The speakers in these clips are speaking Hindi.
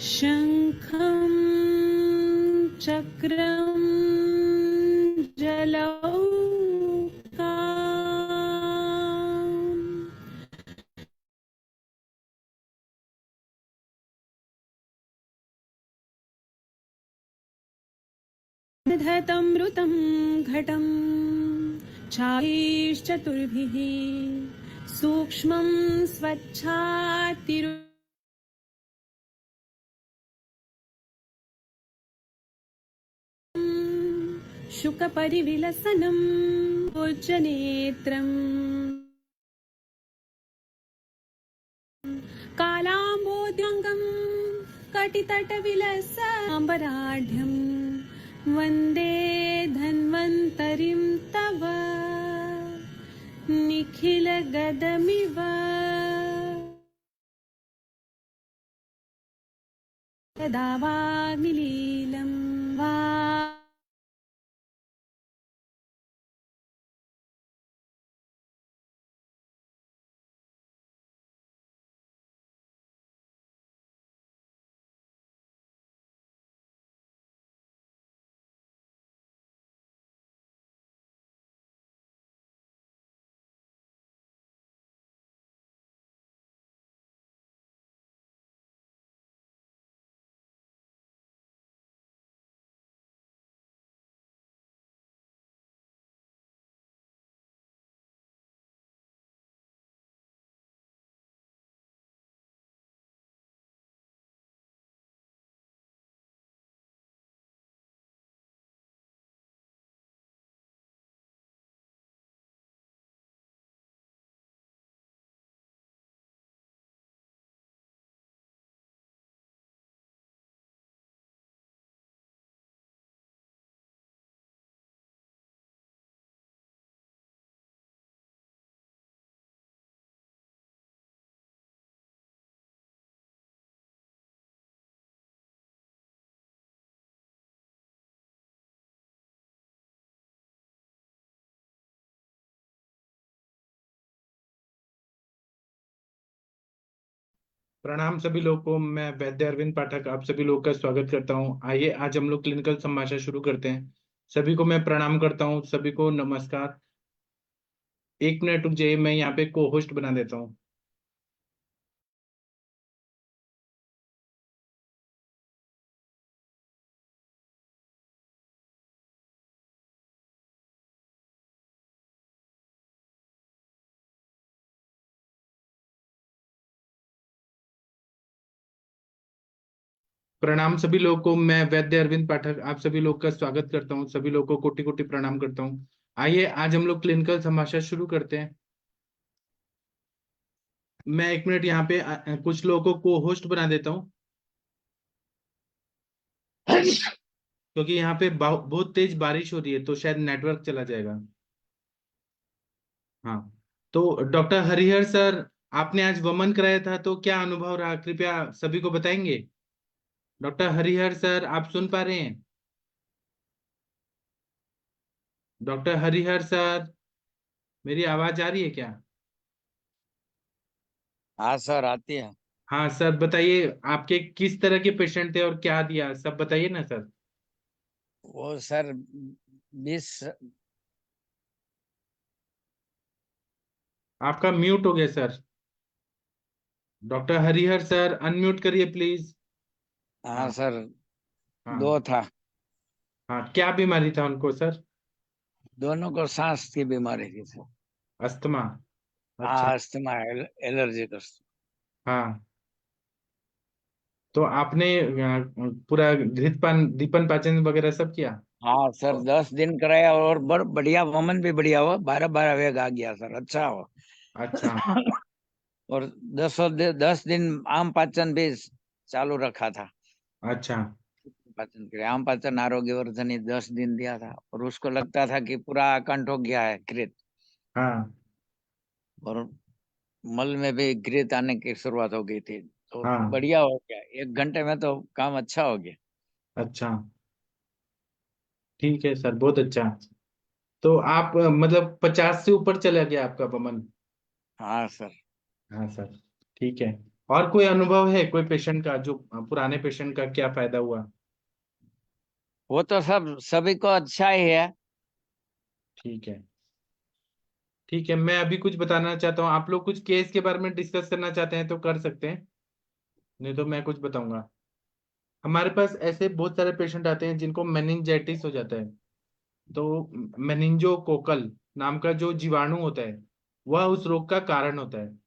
शंखं चक्रं जलौकाम् दधतमृतं घटं चायैश्चतुर्भिः सूक्ष्मं स्वच्छातिरु शुकपरिविलसनं उज्जनेत्रम् कालाम्बोद्यङ्गं कटितटविलसाम्बराढ्यं वन्दे धन्वन्तरिं तव निखिलगदमिव यदा वाग्निलीलं वा प्रणाम सभी लोगों को। मैं वैद्य अरविंद पाठक आप सभी लोगों का स्वागत करता हूं। आइए आज हम लोग क्लिनिकल संभाषण शुरू करते हैं। सभी को मैं प्रणाम करता हूं, सभी को नमस्कार। 1 मिनट रुक जाइए, मैं यहाँ पे को होस्ट बना देता हूँ। प्रणाम सभी लोगों को, मैं वैद्य अरविंद पाठक आप सभी लोग का स्वागत करता हूँ। सभी लोगों को कोटि कोटि प्रणाम करता हूँ। आइए आज हम लोग क्लिनिकल संभाषण शुरू करते हैं। मैं 1 मिनट यहाँ पे कुछ लोगों को होस्ट बना देता हूँ क्योंकि यहाँ पे बहुत तेज बारिश हो रही है तो शायद नेटवर्क चला जाएगा। हाँ, तो डॉक्टर हरिहर सर, आपने आज वमन कराया था तो क्या अनुभव रहा, कृपया सभी को बताएंगे। डॉक्टर हरिहर सर, आप सुन पा रहे हैं? डॉक्टर हरिहर सर, मेरी आवाज आ रही है क्या? हाँ सर, आती है। हाँ सर, बताइए आपके किस तरह के पेशेंट थे और क्या दिया, सब बताइए ना सर। वो सर 20 आपका म्यूट हो गया sir. Doctor Harihar sir, unmute करिए प्लीज। हाँ हाँ। सर, हाँ। 2 था। हाँ, क्या बीमारी था उनको सर? दोनों को सांस की बीमारी थी सर। अस्थमा। अच्छा। हाँ, अस्थमा, एलर्जी का। हाँ, तो आपने पूरा घृतपान दीपन पाचन वगैरह सब किया? हाँ सर, 10 दिन कराया और बढ़िया, वमन भी बढ़िया हुआ, 12-12 वेग आ गया सर, अच्छा हुआ। अच्छा। और 10 दिन आम पाचन भी चालू रखा था। अच्छा। पाचन के लिए आम पाचन आरोग्यवर्धनी 10 दिन दिया था और उसको लगता था कि पूरा अकंठ हो गया है घृत। हाँ। और मल में भी ग्रेत आने की शुरुआत हो गई थी, तो हाँ। बढ़िया हो गया। 1 घंटे में तो काम अच्छा हो गया। अच्छा, ठीक है सर, बहुत अच्छा। तो आप मतलब 50 से ऊपर चला गया आपका वमन? हाँ सर। हाँ सर, ठीक है। और कोई अनुभव है कोई पेशेंट का, जो पुराने पेशेंट का क्या फायदा हुआ? वो तो सब सभी को अच्छा ही है। ठीक है, ठीक है। मैं अभी कुछ बताना चाहता हूँ, आप लोग कुछ केस के बारे में डिस्कस करना चाहते हैं तो कर सकते हैं, नहीं तो मैं कुछ बताऊंगा। हमारे पास ऐसे बहुत सारे पेशेंट आते हैं जिनको मेनिंजाइटिस हो जाता है। तो मेनिंजोकोकल नाम का जो जीवाणु होता है वह उस रोग का कारण होता है।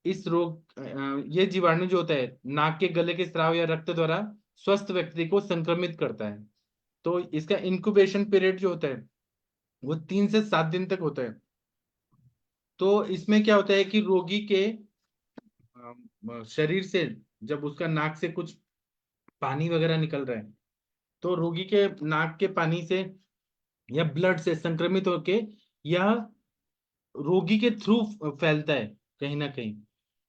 इस रोग ये जीवाणु जो होता है नाक के गले के स्राव या रक्त द्वारा स्वस्थ व्यक्ति को संक्रमित करता है। तो इसका इंक्यूबेशन पीरियड जो होता है वो 3 से 7 दिन तक होता है। तो इसमें क्या होता है कि रोगी के शरीर से जब उसका नाक से कुछ पानी वगैरह निकल रहा है, तो रोगी के नाक के पानी से या ब्लड से संक्रमित होके यह रोगी के थ्रू फैलता है कहीं ना कहीं,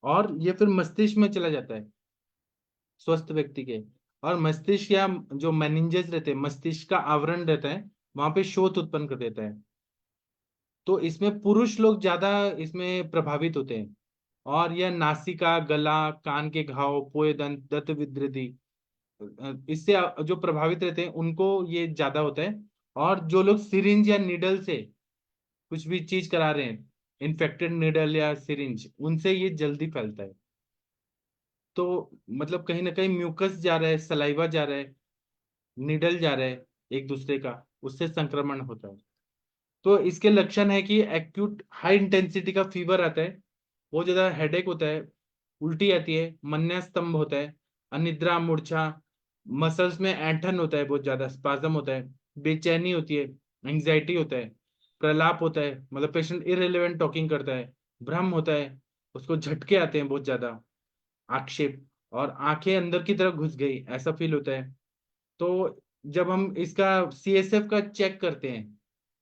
और ये फिर मस्तिष्क में चला जाता है स्वस्थ व्यक्ति के। और मस्तिष्क या जो मेनिंजेस रहते हैं, मस्तिष्क का आवरण रहता है, वहां पे शोथ उत्पन्न कर देता है। तो इसमें पुरुष लोग ज्यादा इसमें प्रभावित होते हैं। और यह नासिका, गला, कान के घाव, पोए दंत, दंत विकृति, इससे जो प्रभावित रहते हैं उनको ये ज्यादा होता है। और जो लोग सिरिंज या निडल से कुछ भी चीज करा रहे हैं, इन्फेक्टेड निडल या सिरिंज, उनसे ये जल्दी फैलता है। तो मतलब कहीं ना कहीं म्यूकस जा रहा है, सलाइवा जा रहा है, निडल जा रहा है एक दूसरे का, उससे संक्रमण होता है। तो इसके लक्षण है कि एक्यूट हाई इंटेंसिटी का फीवर आता है, बहुत ज्यादा हेडेक होता है, उल्टी आती है, मन्या स्तंभ होता है, अनिद्रा, मूर्छा, मसल्स में ऐंठन होता है, बहुत ज्यादा स्पाज्म होता है, बेचैनी होती है, एंग्जाइटी होता है, प्रलाप होता है, मतलब पेशेंट इररिलेवेंट टॉकिंग करता है, भ्रम होता है, उसको झटके आते हैं बहुत ज्यादा, आक्षेप, और आंखें अंदर की तरफ घुस गई ऐसा फील होता है। तो जब हम इसका सीएसएफ का चेक करते हैं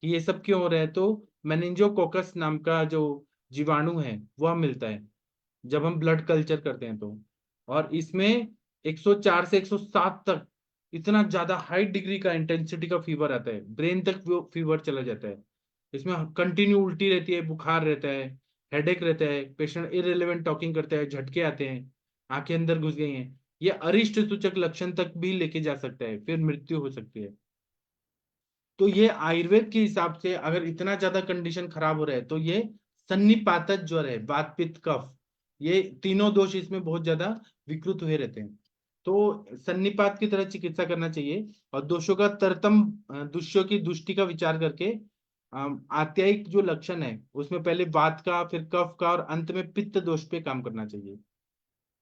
कि ये सब क्यों हो रहा है, तो मेनिंजोकोकस नाम का जो जीवाणु है वह मिलता है जब हम ब्लड कल्चर करते हैं तो। और इसमें 104 से 107 तक इतना ज्यादा हाई डिग्री का इंटेंसिटी का फीवर आता है, ब्रेन तक वो फीवर चला जाता है। इसमें कंटिन्यू उल्टी रहती है, बुखार रहता है, हेडेक रहता है, पेशेंट इररिलेवेंट टॉकिंग करता है, झटके आते हैं, आंखें अंदर घुस गई हैं। ये अरिष्ट सूचक लक्षण तक भी लेके जा सकता है, फिर मृत्यु हो सकती है। तो ये आयुर्वेद के हिसाब से अगर इतना ज्यादा कंडीशन खराब हो रहा है तो ये सन्निपातक ज्वर है, वात पित्त कफ, ये तीनों दोष इसमें बहुत ज्यादा विकृत हुए रहते हैं। तो सन्निपात की तरह चिकित्सा करना चाहिए। और दोषों का तरतम दुष्यों की दुष्टि का विचार करके आत्यायिक जो लक्षण है उसमें पहले वात का, फिर कफ का, और अंत में पित्त दोष पे काम करना चाहिए।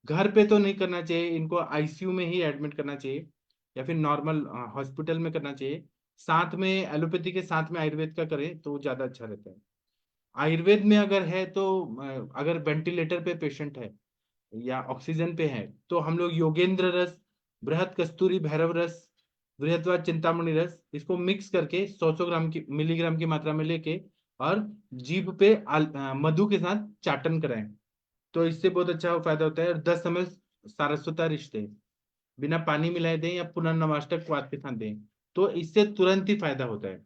घर पे तो नहीं करना चाहिए, इनको आईसीयू में ही एडमिट करना चाहिए या फिर नॉर्मल हॉस्पिटल में करना चाहिए। साथ में एलोपैथी के साथ में आयुर्वेद का करें तो ज्यादा अच्छा रहता है। आयुर्वेद में अगर है तो अगर वेंटिलेटर पे पेशेंट है या ऑक्सीजन पे है तो हम लोग योगेंद्र रस, बृहत कस्तूरी भैरव रस, बृहत्वा चिंतामणि रस, इसको मिक्स करके 100 ग्राम की मिलीग्राम की मात्रा में लेके और जीभ पे मधु के साथ चाटन कराएं, तो इससे बहुत अच्छा फायदा होता है। और 10 ml सारस्वता रिश्ते बिना पानी मिलाए दें या पुनर्नवाष्टक स्वाद के साथ दें, तो इससे तुरंत ही फायदा होता है।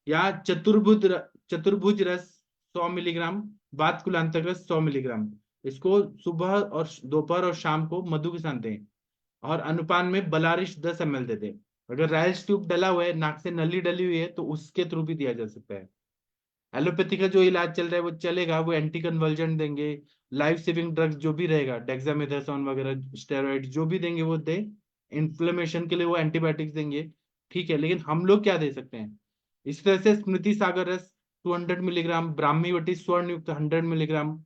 या चतुर्भुज रस 100 मिलीग्राम, बात कुलांतक रस 100 मिलीग्राम, इसको सुबह और दोपहर और शाम को मधु के साथ दें। और अनुपान में बलारिश 10 ml दे दें। अगर रायल्स ट्यूब डला हुआ है, नाक से नली डली हुई है, तो उसके थ्रू भी दिया जा सकता है। एलोपैथी का जो इलाज चल रहा है वो चलेगा, वो एंटी कन्वर्जेंट देंगे, लाइफ सेविंग ड्रग्स जो भी रहेगा, डेक्सामेथासोन वगैरह, स्टेरॉइड जो भी देंगे वो दे, इन्फ्लेमेशन के लिए वो एंटीबायोटिक्स देंगे, ठीक है। लेकिन हम लोग क्या दे सकते हैं? इस तरह से स्मृति सागर रस 200 मिलीग्राम, ब्राह्मी वटी स्वर्ण युक्त 100 मिलीग्राम,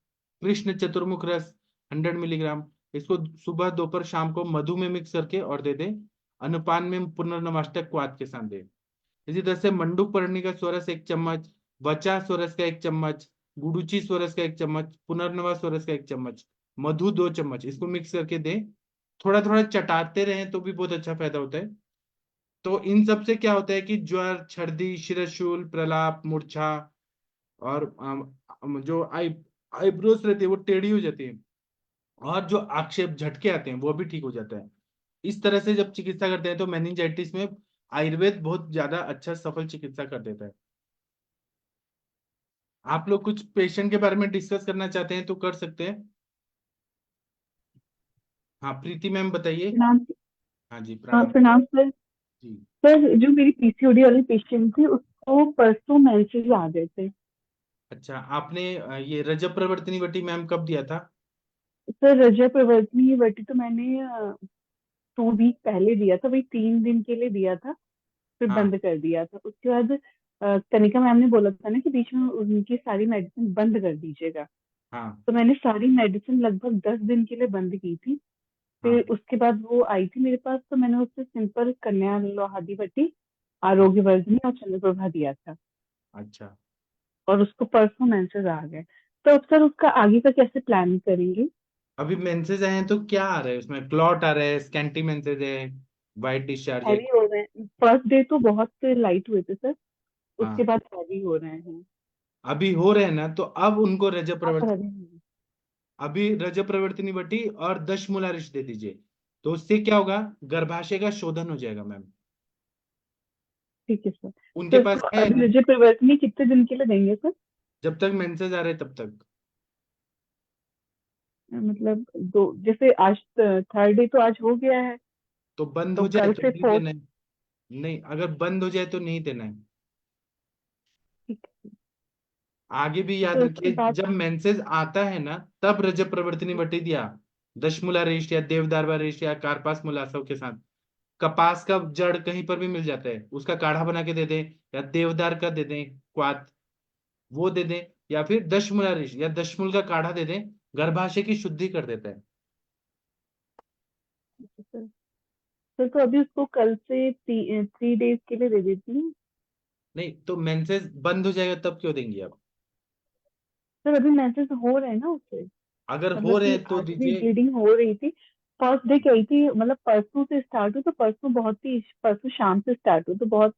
कृष्ण चतुर्मुख रस 100 मिलीग्राम, इसको सुबह दोपहर शाम को मधु में मिक्स करके और दे दे। अनुपान में पुनर्नवाष्टक क्वाथ के साथ दे। इसी तरह से मंडूक पर्णी का स्वरस 1 चम्मच, वचा स्वरस का 1 चम्मच, गुडुची स्वरस का 1 चम्मच, पुनर्नवा स्वरस का 1 चम्मच, मधु 2 चम्मच, इसको मिक्स करके दें। थोड़ा थोड़ा चटाते रहें तो भी बहुत अच्छा फायदा होता है। तो इन सब से क्या होता है कि ज्वर, छर्दी, शिरशूल, प्रलाप, मूर्छा, और जो आईब्रोस रहती है वो टेढ़ी हो जाती है, और जो आक्षेप, झटके आते हैं वो भी ठीक हो जाता है। इस तरह से जब चिकित्सा करते हैं तो मेनिंजाइटिस में आयुर्वेद बहुत ज्यादा अच्छा सफल चिकित्सा कर देता है। आप लोग कुछ पेशेंट के बारे में डिस्कस करना चाहते हैं तो कर सकते हैं। हाँ प्रीति मैम बताइए। प्रणाम। हाँ जी हाँ, प्रणाम। प्रणाम सर। जी। सर, जो मेरी पीसीओडी वाली पेशेंट थी उसको परसों मेंसेस आ गए थे। अच्छा आपने ये रजब प्रवर्तनी वटी मैम कब दिया था? सर, रजब प्रवर्तनी वटी तो मैंने 2 वीक पहले दिया था, वही 3 दिन के लिए दिया था, फिर हाँ बंद कर दिया था। उसके बाद कनिका मैम ने बोला था ना कि बीच में उनकी सारी मेडिसिन बंद कर दीजिएगा। हाँ तो मैंने सारी मेडिसिन लगभग 10 दिन के लिए बंद की थी। फिर हाँ। उसके बाद वो आई थी मेरे पास, तो मैंने उससे सिंपल कन्या लोहादी हाँ। आरोग्य वर्धिनी और चंद्रप्रभा दिया था। अच्छा और उसको परसों मेंसेस आ गए। तो अब सर उसका आगे का कैसे प्लान करेंगे? अभी मेंसेस आए हैं तो क्या आ रहा है उसमें? क्लॉट आ रहा है, स्कैंटी मेंसेस है, वाइट डिस्चार्ज है? हैवी हो रहे हैं, फर्स्ट डे तो बहुत लाइट हुए थे सर, उसके हाँ बाद हैवी हो रहे हैं। अभी हो रहे हैं ना, तो अब उनको रजब हाँ सर, प्रवर्तन, अभी नहीं। अभी रजब प्रवर्तनी वटी और दशमूला रिश दे दीजिए। तो उससे क्या होगा, गर्भाशय का शोधन हो जाएगा मैम। ठीक है सर। उनके तो पास इसको है अभी विजय प्रवर्तनी कितने दिन के लिए देंगे सर? जब तक मेंसेस आ रहे तब तक। मतलब दो, जैसे आज थर्ड डे तो आज हो गया है, तो बंद तो हो जाए कल तो से नहीं फोर्थ। देना है। नहीं, अगर बंद हो जाए तो नहीं देना है। ठीक है। आगे भी याद तो उसके रखिए, बाद जब मेंसेस आता है ना तब रजब प्रवर्तनी वटी दिया। दशमूला रेश या देवदारवा रेश या कारपास मुलासव के साथ। कपास का जड़ कहीं पर भी मिल जाता है, उसका काढ़ा बना के दे दें, या देवदार का दे दें क्वाथ, वो दे दें, या फिर दशमूला रेश या दशमूल का काढ़ा दे दें। गर्भाशय की शुद्धि कर देता है। सर, सर तो अभी उसको कल से 3 डेज के लिए दे देती हूँ। नहीं तो मेंसेस बंद हो जाएगा तब क्यों देंगी आप? सर, अभी मैसेज हो रहे हैं ना उससे, अगर हो मतलब रहे कि हैं तो आज भी दीजिए। ब्लीडिंग हो रही थी। फर्स्ट डे कही थी, मतलब परसों से स्टार्ट हुई, तो परसों बहुत ही, परसों शाम से स्टार्ट हुई तो बहुत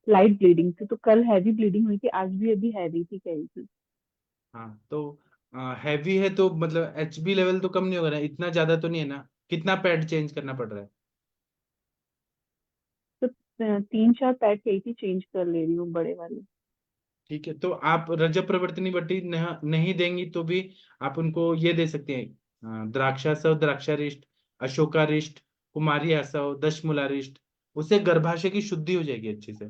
लाइट ब्लीडिंग थी, तो कल हैवी ब्लीडिंग हुई थी, आज भी अभी हैवी थी कही थी। हाँ तो हैवी है तो मतलब एचबी लेवल तो कम नहीं होगा ना, इतना ज्यादा तो नहीं है ना? कितना पैड चेंज करना पड़ रहा है? तो 3-4 पैड कही थी, चेंज कर ले रही हूँ बड़े वाले। ठीक है, तो आप रजब प्रवर्तनी वटी नहीं देंगी तो भी आप उनको ये दे सकते हैं, द्राक्षासव, द्राक्षारिष्ट, अशोकारिष्ट, कुमारी आसव, दशमूलारिष्ट। उससे गर्भाशय की शुद्धि हो जाएगी अच्छे से।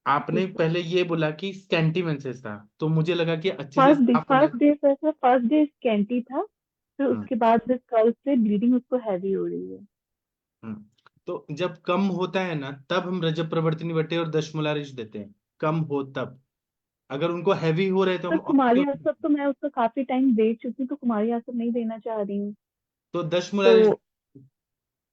आपने ठीक है। पहले ये बोला कि स्कैंटी मेंसेस था, तो मुझे लगा कि अच्छे से फर्स्ट डे साफ होना है। First day sir, first day scanty था, फिर हम्म। उसके बाद कल से ब्लीडिंग उसको हैवी हो रही है। हम्म। तो जब कम होता है ना तब हम रजब प्रवर्तनी वटी और दशमूलारिष्ट देते हैं, कम हो तब। अगर उनको हैवी हो रहे तो सर, हम कुमारी आसव तो मैं उसका काफी टाइम दे चुकी हूँ, तो कुमारी आसव नहीं देना चाह रही हूँ। तो दशमूलारिष्ट। तो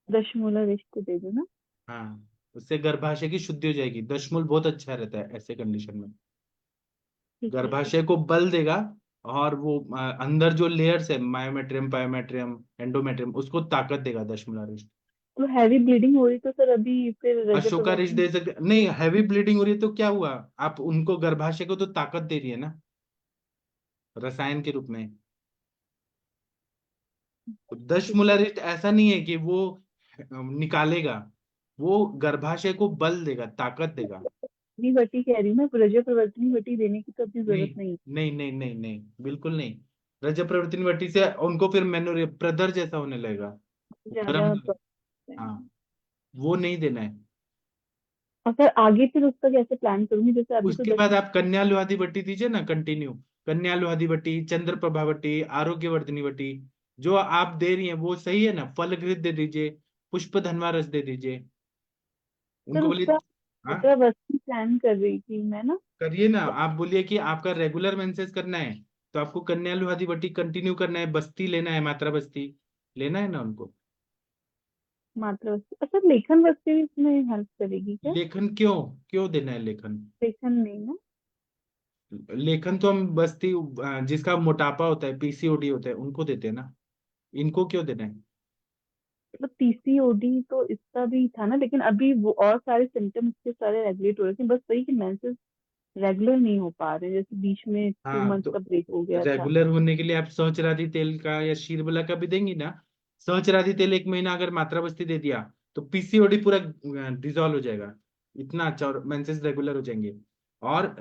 दशमूला रिश्ते दे दो ना। हाँ, उससे गर्भाशय की शुद्धि हो जाएगी। दशमूल बहुत अच्छा रहता है ऐसे कंडीशन में। ठीक है सर। गर्भाशय को बल देगा, और वो अंदर जो लेयर्स है, मायोमेट्रियम, पायोमेट्रियम, एंडोमेट्रियम, उसको ताकत देगा दशमूलारिष्ट। तो हैवी ब्लीडिंग हो रही तो सर अभी फिर रजब अशोकारिष्ट प्रवर्तन। दे सकते नहीं, हैवी ब्लीडिंग हो रही है तो क्या हुआ? आप उनको गर्भाशय को तो ताकत दे रही है ना, रसायन के रूप में। तो ठीक है। दशमूलारिष्ट ऐसा नहीं है कि वो निकालेगा, वो गर्भाशय को बल देगा, ताकत देगा। नहीं, वटी कह रही हूँ मैं, रजब प्रवर्तनी वटी देने की तो अभी नहीं जरूरत नहीं नहीं नहीं नहीं नहीं, बिल्कुल नहीं। रजब प्रवर्तनी वटी से उनको फिर मेनोरे प्रदर जैसा होने लगेगा, है, गर्म ज्यादा होने लगेगा। प्रॉब्लम है। हाँ, वो नहीं देना है। और सर आगे फिर उसका कैसे प्लान करूंगी, जैसे अभी तो उसके बाद आप 10। कन्या लोहादी वटी दीजिए ना कंटिन्यू। कन्या लोहादी वटी, चंद्र प्रभा वटी, आरोग्य वर्धनी वटी, जो आप दे रही हैं वो सही है ना? फलघृत दे दीजिए, पुष्प धनवा रस दे दीजिए, सर उनको बोलिए। उसका हाँ, छात्रावासी प्लान कर रही थी मैं ना। करिए ना। आप बोलिए कि आपका रेगुलर मेंसेस करना है, तो आपको कन्या लोहादी वटी कंटिन्यू करना है, बस्ती लेना है, मात्रा बस्ती लेना है ना उनको। मातृवस्ती, अच्छा लेखन वस्ती भी इसमें हेल्प करेगी क्या? लेखन क्यों? क्यों देना है लेखन? लेखन नहीं ना? लेखन तो हम बस्ती, जिसका मोटापा होता है, पीसीओडी होता है, उनको देते हैं ना। इनको क्यों देना है? मतलब पीसीओडी तो इसका भी था ना, लेकिन अभी वो और सारे सिम्टम्स इसके सारे रेगुलेट हो रहे थे, बस वही कि मेंसेस रेगुलर नहीं हो पा रहे, जैसे बीच में टू हाँ मंथ्स तो का ब्रेक हो गया था। रेगुलर होने के लिए आप सहस्रादि तेल का या शीरबला का भी देंगी ना। सहस्रादि तेल 1 महीना अगर मात्रा बस्ती दे दिया तो पीसीओडी पूरा डिजॉल्व हो जाएगा। इतना अच्छा, और मेंसेस रेगुलर हो जाएंगे। और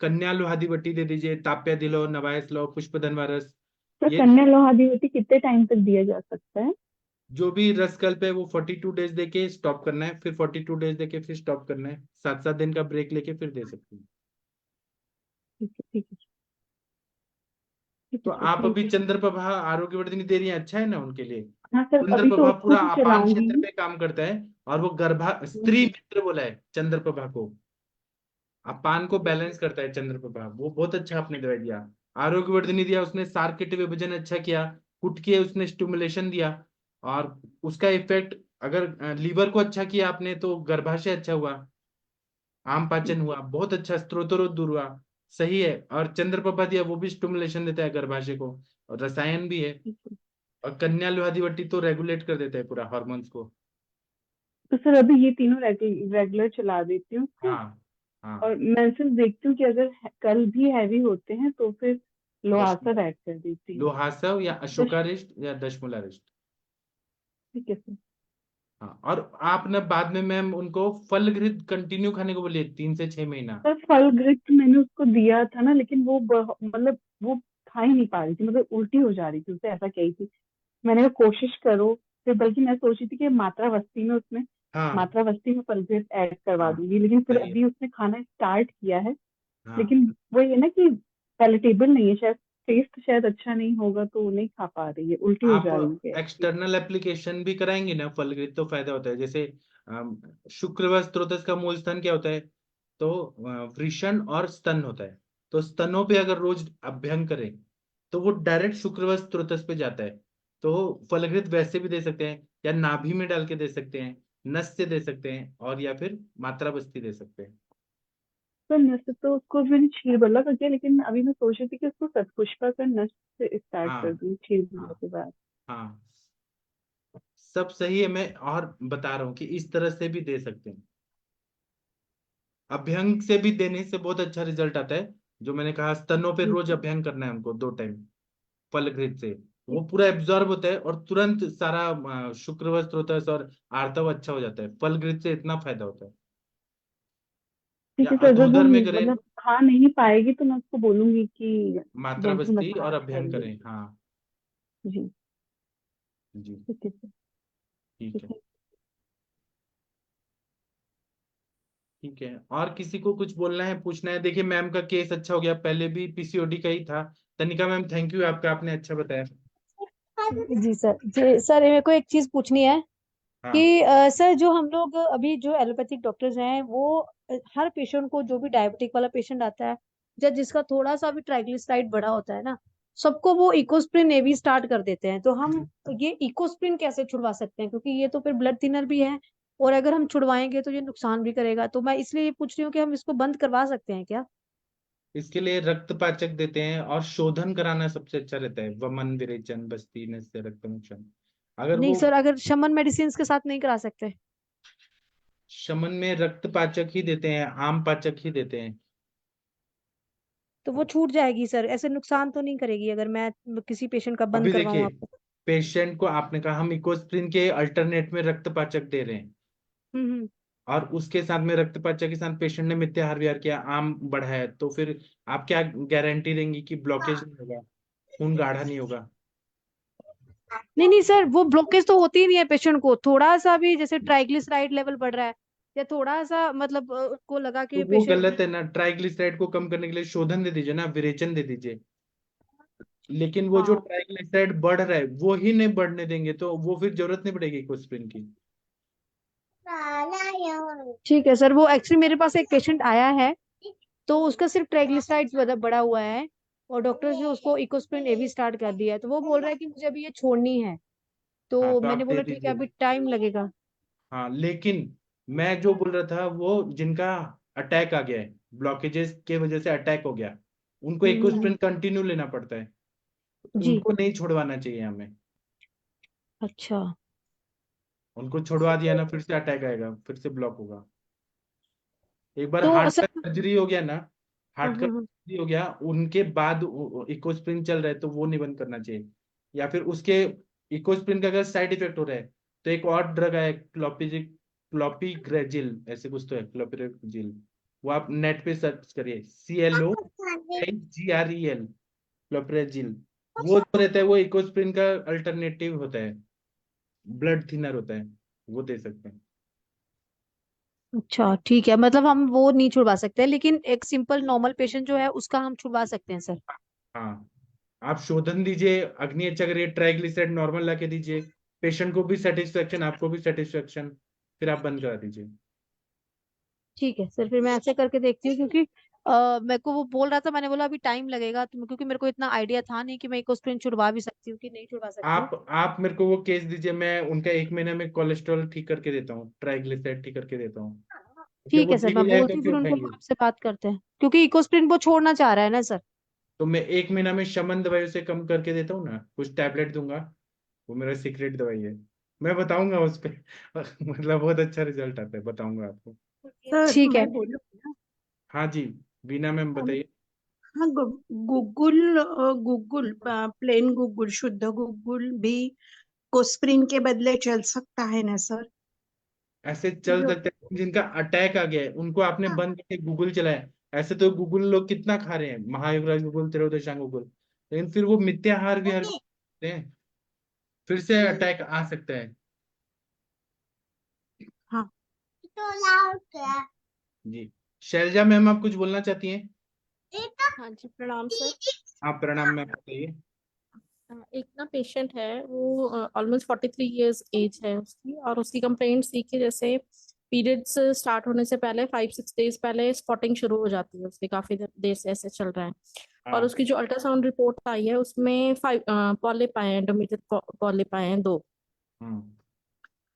कन्या लोहादी वटी दे दीजिए, ताप्या दिलो, नवायस लो, पुष्प धनवा रस, तो ये कन्या लोहादिवती कितने टाइम तक दिया जा सकता है? जो भी रसकल्प है वो 42 डेज देके स्टॉप करना है, फिर 42 डेज देके फिर स्टॉप करना है, 7-7 दिन का ब्रेक लेके फिर दे सकते हैं। ठीक है, ठीक है, ठीक तो है सर, आप ठीक अभी है। चंद्रप्रभा आरोग्यवर्धिनी दे रही हैं, अच्छा है ना उनके लिए। हाँ सर, अभी तो चंद्रप्रभा उसको पूरा तो अपान चलाऊंगी क्षेत्र ही। पे काम करता है, और वो गर्भा हम्म, स्त्री मित्र बोला है चंद्रप्रभा को। अपान को बैलेंस करता है चंद्रप्रभा, वो बहुत अच्छा आपने दवाई दिया। आरोग्यवर्धिनी दिया उसने, सार्किट विभाजन अच्छा किया, कुट किए उसने स्टिमुलेशन दिया, और उसका इफेक्ट अगर लीवर को अच्छा किया आपने तो गर्भाशय अच्छा हुआ, आम पाचन हुआ, बहुत अच्छा, स्त्रोतरोध दूर हुआ। सही है। और चंद्रप्रभा दिया वो भी स्टिमुलेशन देता है गर्भाशय को, और रसायन भी है। ठीक है। और कन्या लोहादिवटी तो रेगुलेट कर देता है पूरा हार्मोन्स को। तो सर अभी ये तीनों रेगुलर चला देती हूँ उसको। हाँ हाँ। और मैं सिर्फ देखती हूँ कि अगर कल भी हैवी होते हैं तो फिर लोहासर दशमूल, ऐड कर देती हूँ। लोहासव या दश अशोकारिष्ट या दशमूलारिष्ट। ठीक है सर। हाँ, और आप ना बाद में मैम उनको फलघृत कंटिन्यू खाने को बोलिए, 3 से 6 महीना। सर फल घृत मैंने उसको दिया था ना, लेकिन वो मतलब वो खा ही नहीं पा रही थी, मतलब उल्टी हो जा रही थी उसे, ऐसा कही थी। मैंने कहा कोशिश करो। फिर बल्कि मैं सोची थी कि मात्रावस्थी में उसमें हाँ मात्रावस्थी में फलघृत ऐड करवा हाँ। दूंगी, लेकिन फिर सही है। अभी उसने खाना स्टार्ट किया है। हाँ, लेकिन वो ये ना कि पैलेटेबल नहीं है शायद, टेस्ट शायद अच्छा नहीं होगा तो वो नहीं खा पा रही है, उल्टी हो आप जा रही है actually। एक्सटर्नल एप्लीकेशन भी कराएंगे ना फलघृत तो फायदा होता है। जैसे शुक्र व स्त्रोतस का मूल स्तन क्या होता है, तो वृषण और स्तन होता है। तो स्तनों पे अगर रोज अभ्यंग करें तो वो डायरेक्ट शुक्र व स्त्रोतस पे जाता है। तो फलघृत वैसे भी दे सकते हैं, या नाभि में डाल के दे सकते हैं, नस से दे सकते हैं, और या फिर मात्रा बस्ती दे सकते हैं। तो नस तो उसको मैंने क्षीर बल्ला कर दिया, लेकिन अभी मैं सोच रही थी कि उसको सतपुष्पा कर नस से स्टार्ट कर हाँ दूं क्षीर बल्ला हाँ के बाद। हाँ, सब सही है। मैं और बता रहा हूँ कि इस तरह से भी दे सकते हैं। अभ्यंग से भी देने से बहुत अच्छा रिजल्ट आता है। जो मैंने कहा, स्तनों पे जी रोज सर। अभ्यंग करना है उनको 2 टाइम फलघृत से। वो पूरा एब्जॉर्ब होता है और तुरंत सारा शुक्रवत स्त्रोतस और आर्तव अच्छा हो जाता है। फलघृत से इतना फायदा होता है। या ठीक है सर, अगर वो अधोदर में करें, मतलब खा नहीं पाएगी तो मैं उसको बोलूंगी कि मात्रा बिल्कुल मत बस्ती और खाया कर अभ्यंग ले। करें। हाँ जी। जी, ठीक है सर। ठीक ठीक है। है। ठीक है, और किसी को कुछ बोलना है, पूछना है? देखिए मैम का केस अच्छा हो गया, पहले भी पीसीओडी का ही था। तनिका मैम, थैंक यू आपका, आपने अच्छा बताया। जी सर, जी सर, मेरे को एक चीज पूछनी है हाँ, कि सर, जो हम लोग अभी जो एलोपैथिक डॉक्टर्स हैं वो हर पेशेंट को, जो भी डायबिटिक वाला पेशेंट आता है या जिसका थोड़ा सा भी ट्राइग्लिसराइड बढ़ा होता है ना, सबको वो इकोस्प्रिन एवी स्टार्ट कर देते हैं। तो हम ये इकोस्प्रिन कैसे छुड़वा सकते हैं, क्योंकि ये तो फिर ब्लड थिनर भी है, और अगर हम छुड़वाएंगे तो ये नुकसान भी करेगा। तो मैं इसलिए ये पूछ रही हूँ कि हम इसको बंद करवा सकते हैं क्या? इसके लिए रक्तपाचक देते हैं, और शोधन कराना सबसे अच्छा रहता है, वमन विरेचन बस्ती नस्य रक्तमोक्षण। अगर नहीं वो सर, अगर शमन मेडिसिन के साथ नहीं करा सकते शमन में रक्तपाचक ही देते हैं, आम पाचक ही देते हैं। तो वो छूट जाएगी सर? ऐसे नुकसान तो नहीं करेगी अगर मैं किसी पेशेंट का बंद अभी करवाऊं देखिए, आपको? पेशेंट को आपने कहा हम इकोस्प्रिन के अल्टरनेट में रक्तपाचक दे रहे हैं, हम्म। और उसके साथ में रक्तपाचक के साथ पेशेंट ने मिथ्याहार विहार किया, आम बढ़ाया, तो फिर आप क्या गारंटी देंगी कि ब्लॉकेज नहीं होगा, खून गाढ़ा नहीं होगा? नहीं नहीं सर, वो ब्लॉकेज तो होती ही नहीं है। पेशेंट को थोड़ा सा भी जैसे ट्राइग्लिसराइड लेवल बढ़ रहा है या थोड़ा सा मतलब उनको लगा तो कि वो पेशेंट। गलत है ना। ट्राइग्लिसराइड को कम करने के लिए शोधन दे दीजिए ना, विरेचन दे दीजिए। लेकिन वो जो हाँ, ट्राइग्लिसराइड बढ़ रहा है वो ही नहीं बढ़ने देंगे, तो वो फिर जरूरत नहीं पड़ेगी कोस्प्रिन की। ठीक है सर। वो एक्चुअली मेरे पास एक पेशेंट आया है, तो उसका सिर्फ ट्राइग्लिसराइड्स बढ़ा हुआ है, और डॉक्टर ने उसको इकोस्प्रिन एवी स्टार्ट कर दिया है। तो वो बोल रहा है कि मुझे अभी ये छोड़नी है। हाँ, तो तो मैंने आप दे बोला ठीक है, दीजिए। अभी टाइम लगेगा। हाँ, लेकिन मैं जो बोल रहा था, वो जिनका अटैक आ गया है, ब्लॉकेजेस के वजह से अटैक हो गया, उनको हम्म। इकोस्प्रिन कंटिन्यू लेना पड़ता है। जी। उनको नहीं छोड़वाना चाहिए हमें। अच्छा। उनको छुड़वा दिया ना, फिर से अटैक आएगा, फिर से ब्लॉक होगा। एक बार तो हार्ट सर। का सर्जरी हो गया ना, हाँ हार्ट का हाँ हाँ। सर्जरी हो गया, उनके बाद इकोस्प्रिन चल रहा है तो वो नहीं बंद करना चाहिए। या फिर उसके इकोस्प्रिन का अगर साइड इफेक्ट हो रहा है, तो एक और ड्रग है, क्लोपिग्रेजिल, ऐसे कुछ तो है, क्लोपिग्रेजिल। वो आप नेट पे सर्च करिए, CLOPIGREL, क्लोपिग्रेजिल। वो जो रहता है वो इकोस्प्रिन का अल्टरनेटिव होता है, ब्लड थिनर होता है, वो दे सकते हैं। अच्छा ठीक है, मतलब हम वो नहीं छुड़वा सकते, लेकिन एक सिंपल नॉर्मल पेशेंट जो है उसका हम छुड़वा सकते हैं सर। हाँ, आप शोधन दीजिए, अग्नि अच्छा करिए, ट्राइग्लिसराइड नॉर्मल ला के दीजिए, पेशेंट को भी सेटिस्फेक्शन, आपको भी सेटिस्फेक्शन, फिर आप बंद करा दीजिए। ठीक है सर, फिर मैं ऐसे करके देखती हूँ, क्योंकि मेरे को वो बोल रहा था, मैंने बोला अभी टाइम लगेगा, तो क्योंकि मेरे को इतना आइडिया था नहीं कि मैं इकोस्प्रिन छुड़वा भी सकती हूँ कि नहीं छुड़वा सकती हूँ। आप मेरे को वो केस दीजिए, मैं उनका 1 महीने में कोलेस्ट्रॉल ठीक करके देता हूँ, ट्राइग्लिसराइड ठीक करके देता हूँ। जब ठीक वो है सर, ठीक हो मैं बोलती जाएगा हूँ, फिर फिर उनको खाइए। आपसे बात करते हैं, क्योंकि इकोस्प्रिन वो छोड़ना चाह रहा है ना सर। तो मैं 1 महीना में शमन दवाइयों से कम करके देता हूँ ना, कुछ टैबलेट दूंगा, वो मेरा सीक्रेट दवाई है, मैं बताऊंगा उस पे मतलब बहुत अच्छा रिजल्ट आता है, बताऊंगा आपको। सर ठीक है। मैं बोलूँ ना। हाँ जी, बीना मैम हम बताइए। हाँ, गूगल गूगल प्लेन गूगल शुद्ध गूगल भी कोस्प्रिन के बदले चल सकता है ना सर? ऐसे चल जो सकते हैं जिनका अटैक आ गया है, उनको आपने बंद करके गूगल चलाया, ऐसे तो गूगल लोग कितना खा रहे हैं, महायुवराज गूगल, त्रयोदशांग गूगल, लेकिन फिर वो मिथ्याहार विहार करते हैं, फिर से अटैक आ सकता है। हाँ जी, शैलजा मैम आप कुछ बोलना चाहती हैं? हाँ जी, प्रणाम सर। आप प्रणाम मैम, बताइए। एक ना पेशेंट है, वो ऑलमोस्ट 43 इयर्स एज है उसकी, और उसकी कंप्लेंट थी कि जैसे पीरियड्स स्टार्ट होने से पहले 5-6 डेज पहले स्पॉटिंग शुरू हो जाती है उसकी, काफी देर से ऐसे चल रहा है। और हाँ। उसकी जो अल्ट्रासाउंड रिपोर्ट आई है उसमें 5 पॉलिप आए हैं, इंटरमीडिएट पॉलिप आए हैं 2। हम्म।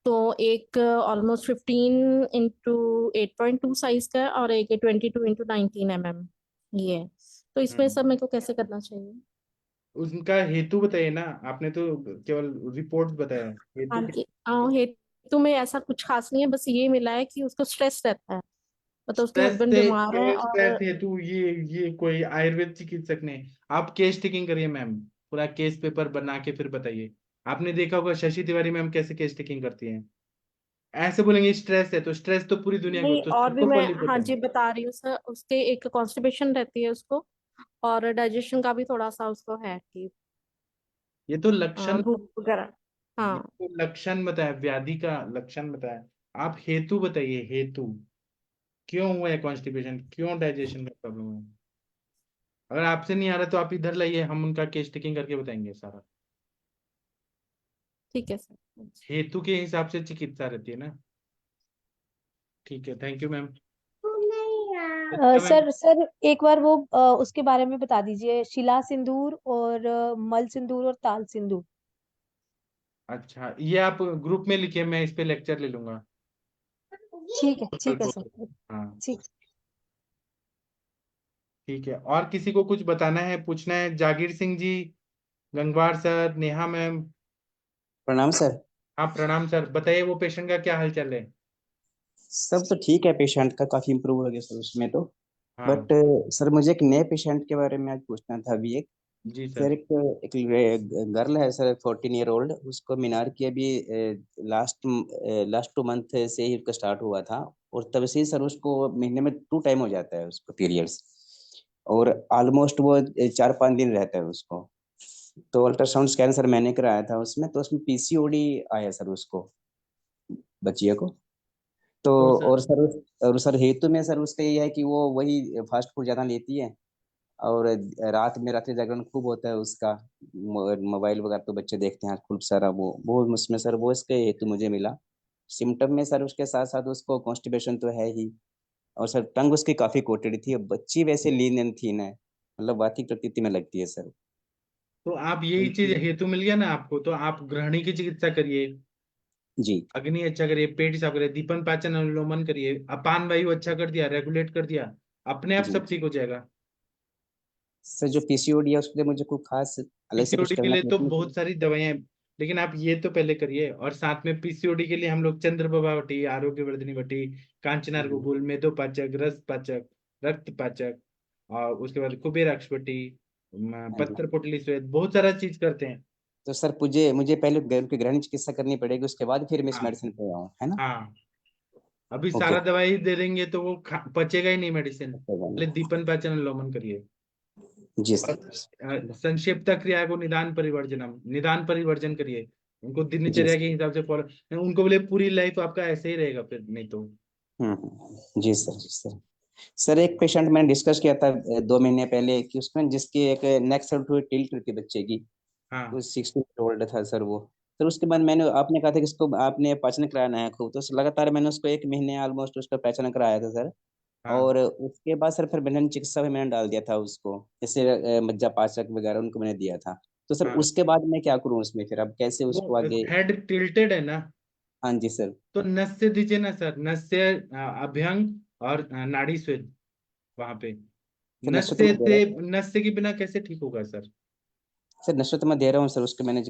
तो एक ऑलमोस्ट 15x8.2 साइज का है, और एक 22x19 mm ये है। तो इसमें हम्म। सब मेरे को कैसे करना चाहिए? उनका हेतु बताइए ना, आपने तो केवल रिपोर्ट बताया, हाँ हेतु क्या? जी, हेतु में ऐसा कुछ खास नहीं है, बस ये मिला है कि उसको स्ट्रेस रहता है, मतलब उसके स्ट्रेस हस्बैंड से, बीमार है। केवल स्ट्रेस और हेतु, ये कोई आयुर्वेद चिकित्सक ने, आप केस टेकिंग करिए मैम, पूरा केस पेपर बना के फिर बताइए। आपने देखा होगा शशि तिवारी मैम कैसे केस टेकिंग करती हैं, ऐसे बोलेंगे स्ट्रेस है, तो स्ट्रेस तो पूरी दुनिया को, नहीं, तो और भी सबको मैं पॉलिप हाँ होता है। जी बता रही हूँ सर, उसके एक कॉन्स्टिपेशन रहती है उसको, और डाइजेशन का भी थोड़ा सा उसको है कि ये तो लक्षण, भूख वगैरह। ये हाँ। तो लक्षण बताया, व्याधि का लक्षण बताया, आप हेतु बताइए, हेतु क्यों हुआ है कॉन्स्टिपेशन, क्यों डाइजेशन का प्रॉब्लम है। अगर आपसे नहीं आ रहा तो आप इधर लाइए, हम उनका केस टेकिंग करके बताएंगे सारा। ठीक है सर। हेतु के हिसाब से चिकित्सा रहती है ना। ठीक है, thank you ma'am. Ma'am, sir sir एक बार वो उसके बारे में बता दीजिए, शिला सिंदूर और मल सिंदूर और ताल सिंदूर। अच्छा ये आप ग्रुप में लिखिए, मैं इस पे लेक्चर ले लूंगा कल ठीक है को। सर। हाँ, ठीक। ठीक है, और किसी को कुछ बताना है, पूछना है? जागीर सिंह जी, गंगवार सर, नेहा मैम। प्रणाम सर। आप प्रणाम सर, बताइए वो पेशेंट का क्या हाल चाल है? सब तो ठीक है, पेशेंट का काफी इम्प्रूव हो गया सर उसमें तो। हाँ। बट सर मुझे एक नए पेशेंट के बारे में आज पूछना था अभी एक। जी सर सर। एक गर्ल है सर, 14 ईयर ओल्ड, उसको मीनार की अभी लास्ट लास्ट 2 मंथ से ही उसका स्टार्ट हुआ था। और तब से ही सर उसको महीने में 2 टाइम हो जाता है उसको पीरियड्स। और ऑलमोस्ट वो 4-5 दिन रहता है उसको। तो अल्ट्रासाउंड स्कैन सर मैंने कराया था उसमें, तो उसमें पीसीओडी आया सर उसको, बच्चिया को। तो तो सर, और सर हेतु में सर उसका ये है कि वो वही फास्ट फूड ज्यादा लेती है। और रात में रात्रि जागरण खूब होता है उसका। मोबाइल वगैरह तो बच्चे देखते हैं खूब सारा, वो उसमें सर वो इसके हेतु मुझे मिला। सिम्टम में सर उसके साथ साथ उसको कॉन्स्टिपेशन तो है ही। और सर टंग उसकी काफी कोटेड थी, बच्ची वैसे लीन एंड थीन है, मतलब वाती प्रकृति में लगती है सर। तो आप यही चीज हेतु मिल गया ना आपको, तो आप ग्रहणी की चिकित्सा करिए, जी। अग्नि अच्छा करिए, पेट साफ करिए, दीपन पाचन अनुलोमन करिए, अपान वायु अच्छा कर दिया, रेगुलेट कर दिया, अपने आप जी सब ठीक हो जाएगा। सर, जो पीसीओडी है उसके लिए मुझे कोई खास अलग से कुछ पीसीओडी के करना लिए तो तो नहीं बहुत सारी दवाइयां हैं, लेकिन आप ये तो पहले करिए, और साथ में पीसीओडी के लिए हम लोग चंद्रप्रभा वटी, आरोग्य वर्धिनी वटी, कांचनार पड़ेगा? गुगुल, मेदोपाचक, रस पाचक, रक्त पाचक, और उसके बाद कुबेराक्ष वटी, हाँ जी। पत्र पोटली श्वेत, बहुत सारा चीज करते हैं। तो सर मुझे मुझे पहले उनकी गृहिणी चिकित्सा करनी पड़ेगी, उसके बाद फिर मैं इस हाँ। मेडिसिन पे आऊँ, है ना? हाँ, अभी ओके। सारा दवाई दे देंगे तो वो पचेगा ही नहीं मेडिसिन, अच्छा पहले दीपन पाचन अनुलोमन करिए। जी और सर। संक्षिप्त क्रिया को निदान परिवर्जन करिए, उनको जी दिनचर्या सर। के हिसाब से फॉलो, उनको बोले पूरी लाइफ आपका ऐसे ही रहेगा फिर, नहीं तो। जी सर। जी सर। सर एक पेशेंट मैंने डिस्कस किया था 2 महीने पहले कि उसमें जिसकी एक नेक साइड थोड़ी टिल्ट थी बच्चे की, वो हाँ 60 ओल्ड था सर वो। सर उसके बाद मैंने आपने कहा था कि इसको आपने पाचन कराना है खूब, तो लगातार मैंने उसको 1 महीने ऑलमोस्ट उसका पाचन कराया था सर। हाँ। और उसके बाद सर फिर मैंने चिकित्सा भी मैंने डाल दिया था उसको, जैसे मज्जा पाचक वगैरह उनको मैंने दिया था। तो सर हाँ उसके बाद मैं क्या करूँ उसमें, फिर अब कैसे वो उसको आगे? हेड टिल्टेड है ना, हाँ जी सर। तो नस से दीजिए ना सर, नस से अभ्यंग और नाड़ी स्वेद वहां पे। सर नस नशो तो से मैं दे रहा से हूँ नस से के बिना कैसे ठीक होगा सर? सर, नशो तो मैं दे रहा हूँ सर उसको। मैंने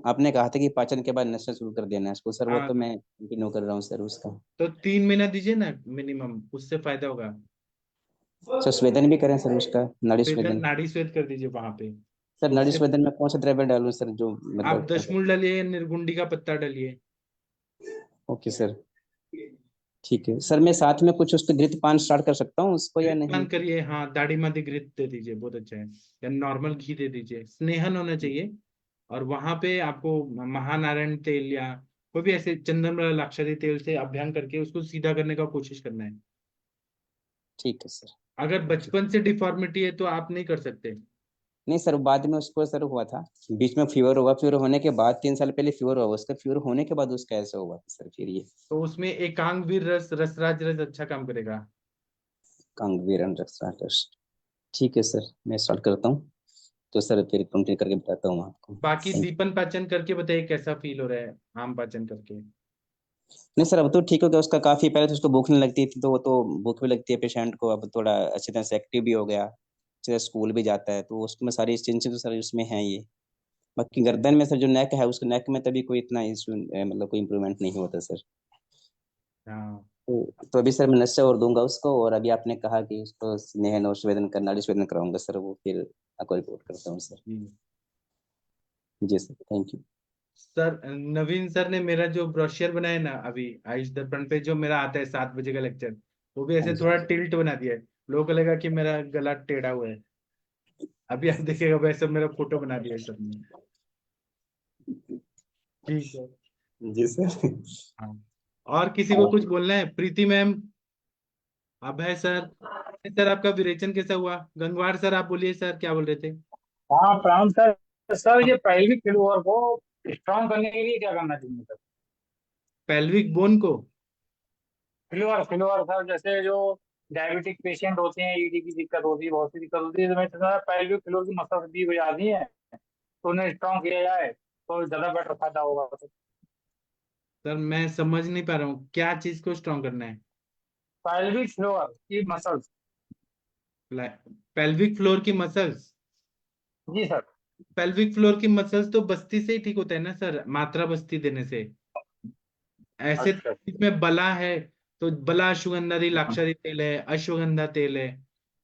आपने कहा था कि पाचन के बाद नशा शुरू कर देना है उसको सर, वो हाँ तो मैं कंटिन्यू कर रहा हूँ सर उसका। तो 3 महीना दीजिए ना मिनिमम, उससे फायदा होगा। सर स्वेदन भी करें सर उसका, नाड़ी स्वेदन, स्वेदन? नाड़ी स्वेद कर दीजिए वहां पे, सर तो नाड़ी उससे स्वेदन में कौन सा द्रव्य डालूं सर जो आप मतलब? दशमूल डालिए, निर्गुंडी का पत्ता डालिए। ओके सर, ठीक है सर। मैं साथ में कुछ उसके घृत पान स्टार्ट कर सकता हूँ उसको या घृतपान नहीं? करिए, हाँ दाढ़ी मादी घृत दे दीजिए, बहुत अच्छा है। या नॉर्मल घी दे दीजिए, स्नेहन होना चाहिए। और वहां पे आपको महानारायण तेल या कोई भी ऐसे चंदन वाला लाक्षादी तेल से अभ्यंग करके उसको सीधा करने का कोशिश करना है। ठीक है सर। अगर बचपन से डिफॉर्मिटी है तो आप नहीं कर सकते। नहीं सर, बाद में उसको सर हुआ था, बीच में फीवर हुआ, फीवर होने के बाद 3 साल पहले फीवर हुआ उसका, फीवर होने के बाद उसका ऐसा हुआ सर फिर ये। तो उसमें एकांग वीर रस, रसराज रस अच्छा काम करेगा। कांगवीरन रक्साटस। ठीक है सर, मैं स्टार्ट करता हूँ। तो सर फिर कंटिन्यू करके बताता हूँ आपको। बाकी थैंक दीपन पाचन करके बताइए कैसा फील हो रहा है आम पाचन करके। नहीं सर, अब तो ठीक हो गया उसका काफी। पहले तो उसको भूख नहीं लगती थी, तो वो तो भूख भी लगती है पेशेंट को, अब थोड़ा अच्छी तरह से एक्टिव भी हो गया, अच्छे से स्कूल भी जाता है, तो उसमें सारी चेंजेस तो सर उसमें है ये। बाकी गर्दन में सर जो नेक है, उसके नेक में तभी कोई इतना इशू मतलब कोई इम्प्रूवमेंट नहीं होता सर। हाँ। तो अभी सर मैं नशा और दूंगा उसको, और अभी आपने कहा कि उसको स्नेहन और स्वेदन का नाड़ी स्वेदन कराऊंगा सर, वो फिर आपको रिपोर्ट करता हूँ सर। जी जी sir, thank you. Sir, Naveen sir ने मेरा जो ब्रोशियर बनाया ना अभी आयुष दर्पण पे, जो मेरा आता है 7 बजे का लेक्चर, वो भी हाँ ऐसे जी। थोड़ा टिल्ट बना दिया है। लोगों को लगा कि मेरा गला टेढ़ा हुआ है। अभी आप देखिएगा वैसे मेरा फोटो बना दिया है सबने। ठीक है। जी सर। हाँ। और किसी को कुछ बोलना है? प्रीति मैम, अभय सर, सर आपका विरेचन कैसा हुआ? गंगवार सर आप बोलिए सर, क्या बोल रहे थे? हाँ प्रणाम सर। सर ये pelvic फ्लोर को स्ट्रॉन्ग करने के लिए क्या करना चाहिए सर? पेल्विक बोन को? फ्लोर फ्लोर सर, जैसे जो डायबिटिक पेशेंट होते हैं, ईडी की दिक्कत होती है, बहुत सी दिक्कत होती है, तो मैं सर pelvic फ्लोर की मसल वीक हो जाती है, तो उन्हें स्ट्रॉन्ग किया जाए तो ज्यादा बेटर फायदा होगा सर। सर मैं समझ नहीं पा रहा हूँ, क्या चीज को स्ट्रॉन्ग करना है? pelvic फ्लोर की मसल्स। पेल्विक फ्लोर की मसल्स? जी सर। पेल्विक फ्लोर की मसल्स तो बस्ती से ही ठीक होता है ना सर, मात्रा बस्ती देने से। ऐसे अच्छा। इसमें बला है, तो बला अश्वगंधादी लाक्षादी तेल है, अश्वगंधा तेल है,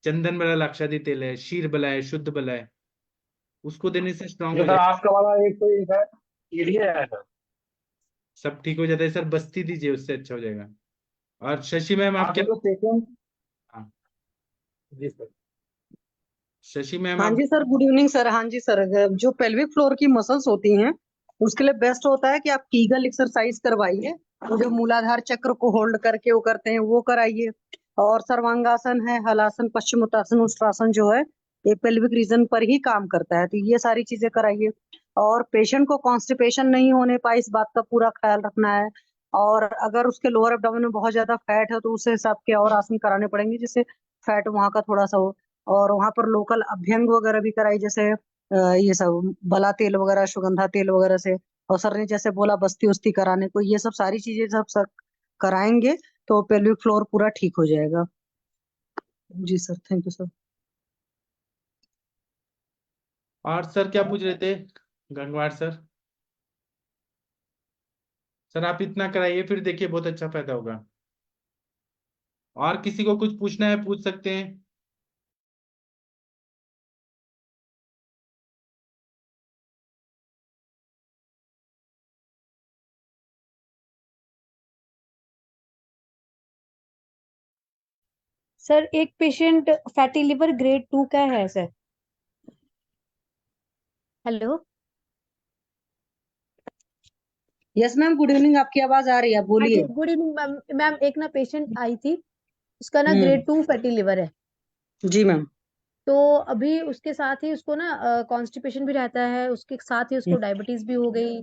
चंदन बला लाक्षादी तेल है, शीर बला है, शुद्ध बला है, उसको देने से स्ट्रांग जो हो सर जाए। आपका वाला एक तो एक है, ईडीए है सर। सब ठीक हो जाता है सर, बस्ती दीजिए उससे अच्छा हो जाएगा। और शशि मैम आप हाँ क्या? तो जो पेशेंट। हाँ, जी सर। शशि मैम हाँ आप। जी सर, गुड इवनिंग सर। हाँ जी सर, जो पेल्विक फ्लोर की मसल्स होती हैं उसके लिए बेस्ट होता है कि आप कीगल एक्सरसाइज करवाइए। वो जो मूलाधार चक्र को होल्ड करके वो करते हैं वो कराइए। और सर्वांगासन है, हलासन, पश्चिमोत्तासन, उष्ट्रासन जो है ये पेल्विक रीजन पर ही काम करता है, तो ये सारी चीजें कराइए। और पेशेंट को कॉन्स्टिपेशन नहीं होने पाए इस बात का पूरा ख्याल रखना है। और अगर उसके लोअर एब्डोमेन में बहुत ज्यादा फैट है तो उस हिसाब के और आसन कराने पड़ेंगे जिससे फैट वहां का थोड़ा सा हो। और वहां पर लोकल अभ्यंग वगैरह भी कराई, जैसे ये सब बला तेल वगैरह, सुगंधा तेल वगैरह से। और सर ने जैसे बोला बस्ती उस्ती कराने को, ये सब सारी चीजें सब कराएंगे तो पेल्विक फ्लोर पूरा ठीक हो जाएगा। जी सर, थैंक यू सर। और सर क्या पूछ रहे थे गंगवार सर? सर आप इतना कराइए, फिर देखिए बहुत अच्छा फायदा होगा। और किसी को कुछ पूछना है पूछ सकते हैं। सर एक पेशेंट फैटी लिवर ग्रेड 2 का है sir. Hello. Yes ma'am, good evening, आपकी आवाज आ रही है, आप हाँ जी, बोलिए। Good evening ma'am. मैम एक ना पेशेंट आई थी, उसका ना हम्म। ग्रेड 2 फैटी लिवर है। जी मैम। तो अभी उसके साथ ही उसको ना कॉन्स्टिपेशन भी रहता है, उसके साथ ही उसको हम्म। डायबिटीज भी हो गई।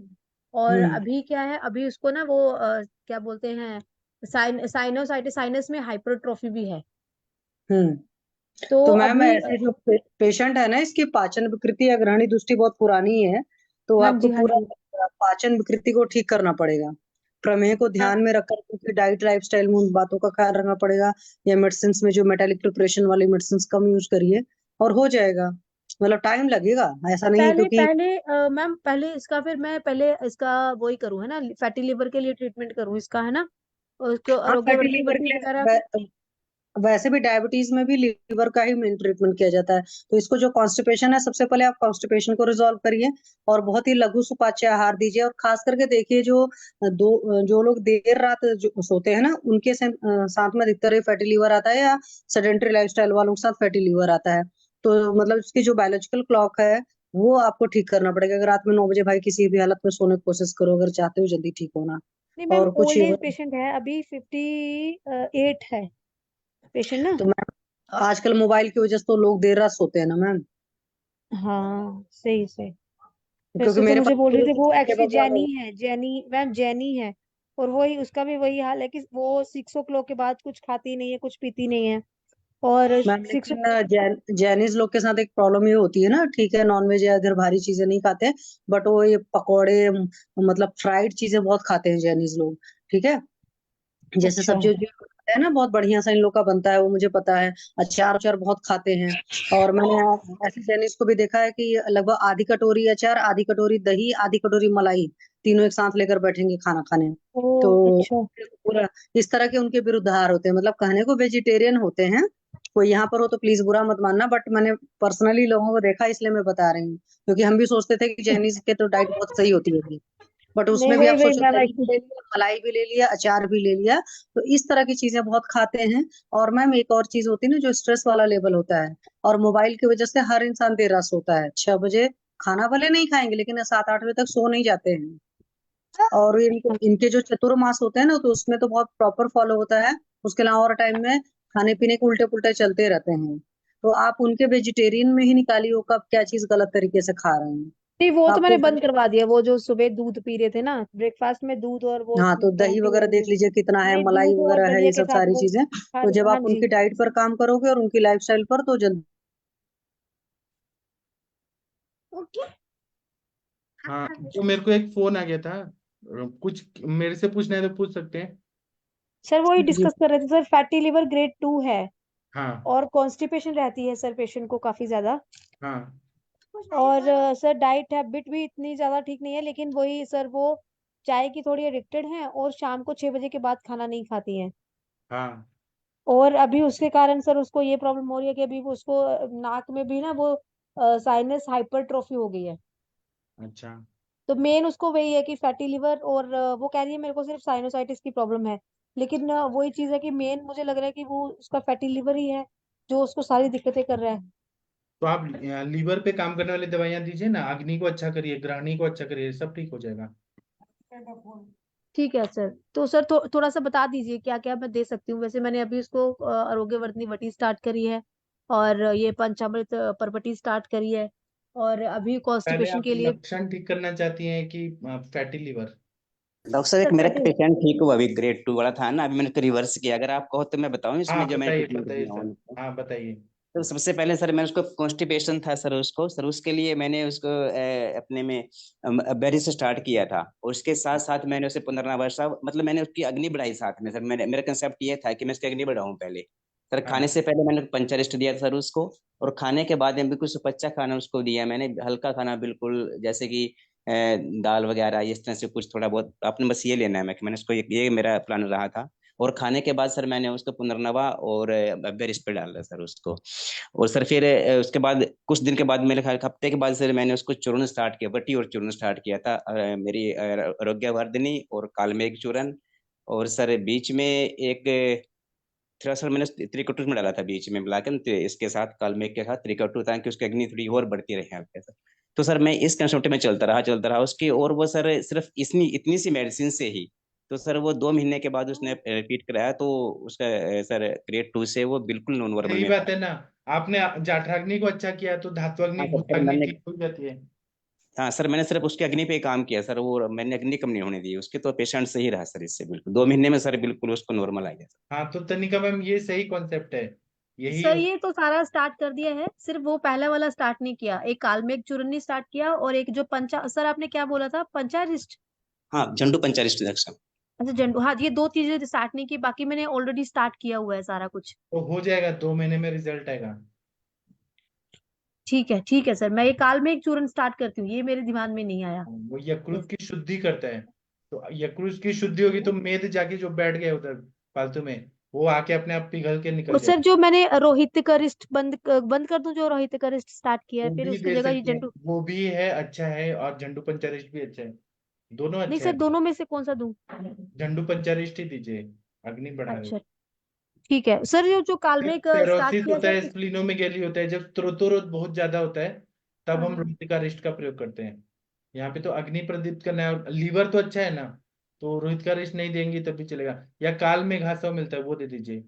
और हम्म। अभी क्या है, अभी उसको ना वो क्या बोलते हैं, साइनोसाइटिस, साइनस में हाइपरट्रोफी भी है। हम्म। तो तो मैम अभी ऐसे जो पेशेंट है ना, इसकी पाचन विकृति या ग्रहणी दृष्टि बहुत पुरानी है, तो हाँ आपको जी, हाँ पूरा जी। पाचन विकृति को ठीक करना पड़ेगा। प्रमेह को ध्यान में रखकर उनकी डाइट लाइफ स्टाइल में उन बातों का ख्याल रखना पड़ेगा, या मेडिसिन में जो मेटालिक प्रिपरेशन वाली मेडिसिन कम यूज करिए और हो जाएगा। मतलब टाइम लगेगा, ऐसा नहीं है, पहले क्योंकि पहले मैम पहले इसका, फिर मैं पहले इसका वही करूँ है ना, फैटी लिवर के लिए ट्रीटमेंट करूँ इसका, है ना, और उसको हाँ, फैटी आरोग्यवर्धनी लीवर वटी के वगैरह। वैसे भी डायबिटीज में भी लीवर का ही मेन ट्रीटमेंट किया जाता है। तो इसको जो कॉन्स्टिपेशन है, सबसे पहले आप कॉन्स्टिपेशन को रिजॉल्व करिए और बहुत ही लघु सुपाच्य आहार दीजिए। और खास करके देखिए, जो लोग देर रात जो सोते हैं ना, उनके साथ में अधिकतर फैटी लीवर आता है, या सेडेंटरी लाइफस्टाइल वालों के साथ फैटी लीवर आता है। तो मतलब इसकी जो बायोलॉजिकल क्लॉक है, वो आपको ठीक करना पड़ेगा। अगर रात में 9 बजे भाई किसी भी हालत में सोने की कोशिश करो, अगर चाहते हो जल्दी ठीक होना। नहीं मैम, और कुछ ओल्ड एज पेशेंट है, अभी 58 है पेशेंट ना। तो मैम, आजकल मोबाइल की वजह से तो लोग देर रात सोते हैं ना मैम, हाँ सही से। क्योंकि वैसे तो मेरे मुझे पास बोल रही थी वो के एक्चुअली बगवान जैनी है। है, जैनी मैम, जैनी है। और वही उसका भी वही हाल है कि वो 6 o'clock के बाद कुछ खाती नहीं है, कुछ पीती नहीं है। और मैम 6। लेकिन जैनिज लोग के साथ एक प्रॉब्लम ये होती है ना, ठीक है, नॉनवेज या इधर भारी चीजें नहीं खाते, बट वो ये पकौड़े, मतलब फ्राइड चीजें बहुत खाते हैं जैनिज लोग, ठीक है। जैसे अच्छा। सब्जी वब्जी बनता है ना, बहुत बढ़िया सा इन लोग का बनता है, वो मुझे पता है। अचार उचार बहुत खाते हैं। और मैंने ऐसे जैनिस को भी देखा है कि लगभग आधी कटोरी अचार, आधी कटोरी दही, आधी कटोरी मलाई, तीनों एक साथ लेकर बैठेंगे खाना खाने। ओ तो अच्छा। पूरा इस तरह के उनके विरुद्ध आहार होते हैं, मतलब कहने को वेजिटेरियन होते हैं। कोई यहाँ पर हो तो प्लीज बुरा मत मानना, बट मैंने पर्सनली लोगों को देखा, इसलिए मैं बता रही हूँ। क्योंकि हम भी सोचते थे कि चाइनीज के तो डाइट बहुत सही होती होगी, बट नहीं उसमें भी वही आप वही सोचो, मैम दही भी एक्चुअली। ले लिया, मलाई भी ले लिया, अचार भी ले लिया। तो इस तरह की चीजें बहुत खाते हैं। और मैम एक और चीज होती है ना, जो स्ट्रेस वाला लेवल होता है, और मोबाइल की वजह से हर इंसान देर रात सोता है। 6 बजे खाना भले नहीं खाएंगे, लेकिन 7-8 बजे तक सो नहीं जाते हैं। और इनके जो चतुर्मास होते हैं ना, तो उसमें तो बहुत प्रॉपर फॉलो होता है। उसके अलावा और टाइम में खाने पीने के उल्टे पुल्टे चलते रहते हैं। तो आप उनके वेजिटेरियन में ही निकालिए, वो कब क्या चीज गलत तरीके से खा रहे हैं। नहीं वो तो मैंने आपको बंद करवा दिया, वो जो सुबह दूध पी रहे थे ना, ब्रेकफास्ट में दूध और वो हाँ, तो दही परोंठी वगैरह वगैरह देख जो। लीजिए कितना है, नहीं मलाई दूध और वगैरह है, दलिया ये के सब साथ सारी वो चीजें। खा तो जब हाँ आप जी। उनकी डाइट पर काम करोगे और उनकी लाइफस्टाइल पर, तो जल्दी हाँ, तो मेरे को एक फोन आ गया था, कुछ मेरे से पूछना है तो पूछ सकते हैं। सर वही जी। डिस्कस कर रहे थे सर, फैटी लिवर ग्रेड 2 है। हाँ। और कॉन्स्टिपेशन रहती है सर पेशेंट को काफी ज्यादा। हाँ। और सर डाइट हैबिट भी इतनी ज्यादा ठीक नहीं है, लेकिन वही सर वो चाय की थोड़ी एडिक्टेड हैं, और शाम को 6 बजे के बाद खाना नहीं खाती हैं। हाँ। और अभी उसके कारण सर उसको ये प्रॉब्लम हो रही है कि अभी वो उसको नाक में भी ना वो साइनस हाइपरट्रोफी हो गई है। अच्छा। तो मेन उसको वही है कि फैटी लिवर, और वो कह रही है मेरे को सिर्फ साइनोसाइटिस की प्रॉब्लम है। लेकिन वही चीज है कि मेन मुझे लग रहा है कि वो उसका फैटी लिवर ही है जो उसको सारी दिक्कतें कर रहा है। तो आप लीवर पे काम करने वाली दवाइयां दीजिए ना, अग्नि को अच्छा करिए, ग्रहणी को अच्छा करिए, सब ठीक हो जाएगा। ठीक है सर, तो सर थोड़ा सा बता दीजिए क्या क्या मैं दे सकती हूँ। वैसे मैंने अभी उसको आरोग्यवर्धनी वटी स्टार्ट करी है, और ये पंचामृत परपटी स्टार्ट करी है, और अभी पहले कॉन्स्टिपेशन आप के लिए। लक्षण ठीक करना चाहती हैं कि फैटी लीवर? डॉक्टर साहब, सर एक मेरा फैटी। पेशेंट ठीक हुआ, अभी ग्रेड 2 वाला था ना, अभी मैंने उसको रिवर्स किया। अगर आप कहो तो मैं बताऊं हाँ, इसमें जो मैंने बताइए ट्रीटमेंट बताइए दिया सर। उनको। हाँ, बताइए। तो सबसे पहले सर, मैंने उसको कॉन्स्टिपेशन था सर उसके लिए मैंने उसको अपने में बेरी से स्टार्ट किया था। और उसके साथ साथ मैंने उसे पुनर्नवासा, मतलब मैंने उसकी अग्नि बढ़ाई साथ में। सर मेरा कंसेप्ट ये था कि मैं उसकी अग्नि बढ़ाऊं पहले। सर खाने हाँ। से पहले मैंने पंचरिष्ट दिया था सर उसको। और खाने के बाद में बिल्कुल सुपच्चा खाना उसको दिया मैंने, हल्का खाना बिल्कुल, जैसे कि दाल वगैरह इस तरह से कुछ थोड़ा बहुत आपने बस ये लेना है। मैंने उसको ये मेरा प्लान रहा था। और खाने के बाद सर मैंने उसको पुनर्नवा और बेरिस पे डाला सर उसको। और सर फिर उसके बाद कुछ दिन के बाद, मेरे ख्याल हफ्ते के बाद सर मैंने उसको चूर्ण स्टार्ट किया, वटी और चूर्ण स्टार्ट किया था, मेरी आरोग्यवर्धिनी और कालमेघ चूर्ण। और सर बीच में एक थोड़ा सर मैंने त्रिकटु में डाला था बीच में मिलाकर, तो इसके साथ कालमेघ के साथ त्रिकटु, ताकि उसकी अग्नि थोड़ी और बढ़ती रहे यहाँ पे सर। तो सर मैं इस कंसेप्ट में चलता रहा उसकी, और वो सर सिर्फ इतनी सी मेडिसिन से ही, तो सर वो 2 महीने के बाद उसने रिपीट कराया, तो उसका सर ग्रेड 2 से वो बिल्कुल नॉन वर्बल सही में बात है ना। आपने जाठराग्नि को अच्छा किया तो धात्वाग्नि हाँ तो सर भूताग्नि मैंने ठीक हो जाती है। हाँ सर मैंने सिर्फ उसकी अग्नि पे ही काम किया सर, वो मैंने अग्नि कम नहीं होने दी उसके, तो पेशेंट सही रहा सर इससे, बिल्कुल 2 महीने में सर बिल्कुल उसको नॉर्मल आ गया सर। हाँ तो तनिका मैम ये सही कॉन्सेप्ट है, यही सर ये तो सारा स्टार्ट कर दिया है, सिर्फ वो पहला वाला स्टार्ट नहीं किया। एक कालमेघ चूर्ण स्टार्ट किया, और एक जो सर आपने क्या बोला था, पंचारिष्ट? हाँ झंडू पंचारिष्ट दक्षम। अच्छा झंडू, हाँ ये 2 चीजें स्टार्ट नहीं की, बाकी मैंने ऑलरेडी स्टार्ट किया हुआ है सारा कुछ। तो हो जाएगा, 2 महीने में रिजल्ट आएगा। ठीक है सर, मैं ये कालमेघ चूर्ण स्टार्ट करती हूँ, ये मेरे दिमाग में नहीं आया। वो यकृत की शुद्धि करता है, तो यकृत की शुद्धि होगी तो मेद जाके जो बैठ गए उधर फालतू में, वो आके अपने आप पिघल के निकल और जाए। सर जो मैंने रोहित करिष्ठ बंद कर दूं, जो रोहित करिष्ठ स्टार्ट किया है, वो फिर भी उसकी दे जगह ये सकते हैं, झंडू? वो भी है, अच्छा है, और झंडू पंचारिष्ट भी अच्छा है, दोनों नहीं अच्छा सर, है। दोनों में से कौन सा दूं? झंडू पंचारिष्ट ही दीजिए, अग्नि बढ़ा रहे। अच्छा ठीक है सर, जो कालमेघ स्टार्ट सेरोसिस किया होता सर है, स्प्लीनोमेगेली होता है, जब स्त्रोतोरोध बहुत ज्यादा होता है तब हम हाँ। रोहितकारिष्ट का प्रयोग करते हैं। यहाँ पे तो अग्नि प्रदीप्त करना है, और लीवर तो अच्छा है ना, तो रोहितकारिष्ट नहीं देंगे तब भी चलेगा, या काल में घासव मिलता है वो दे दीजिए।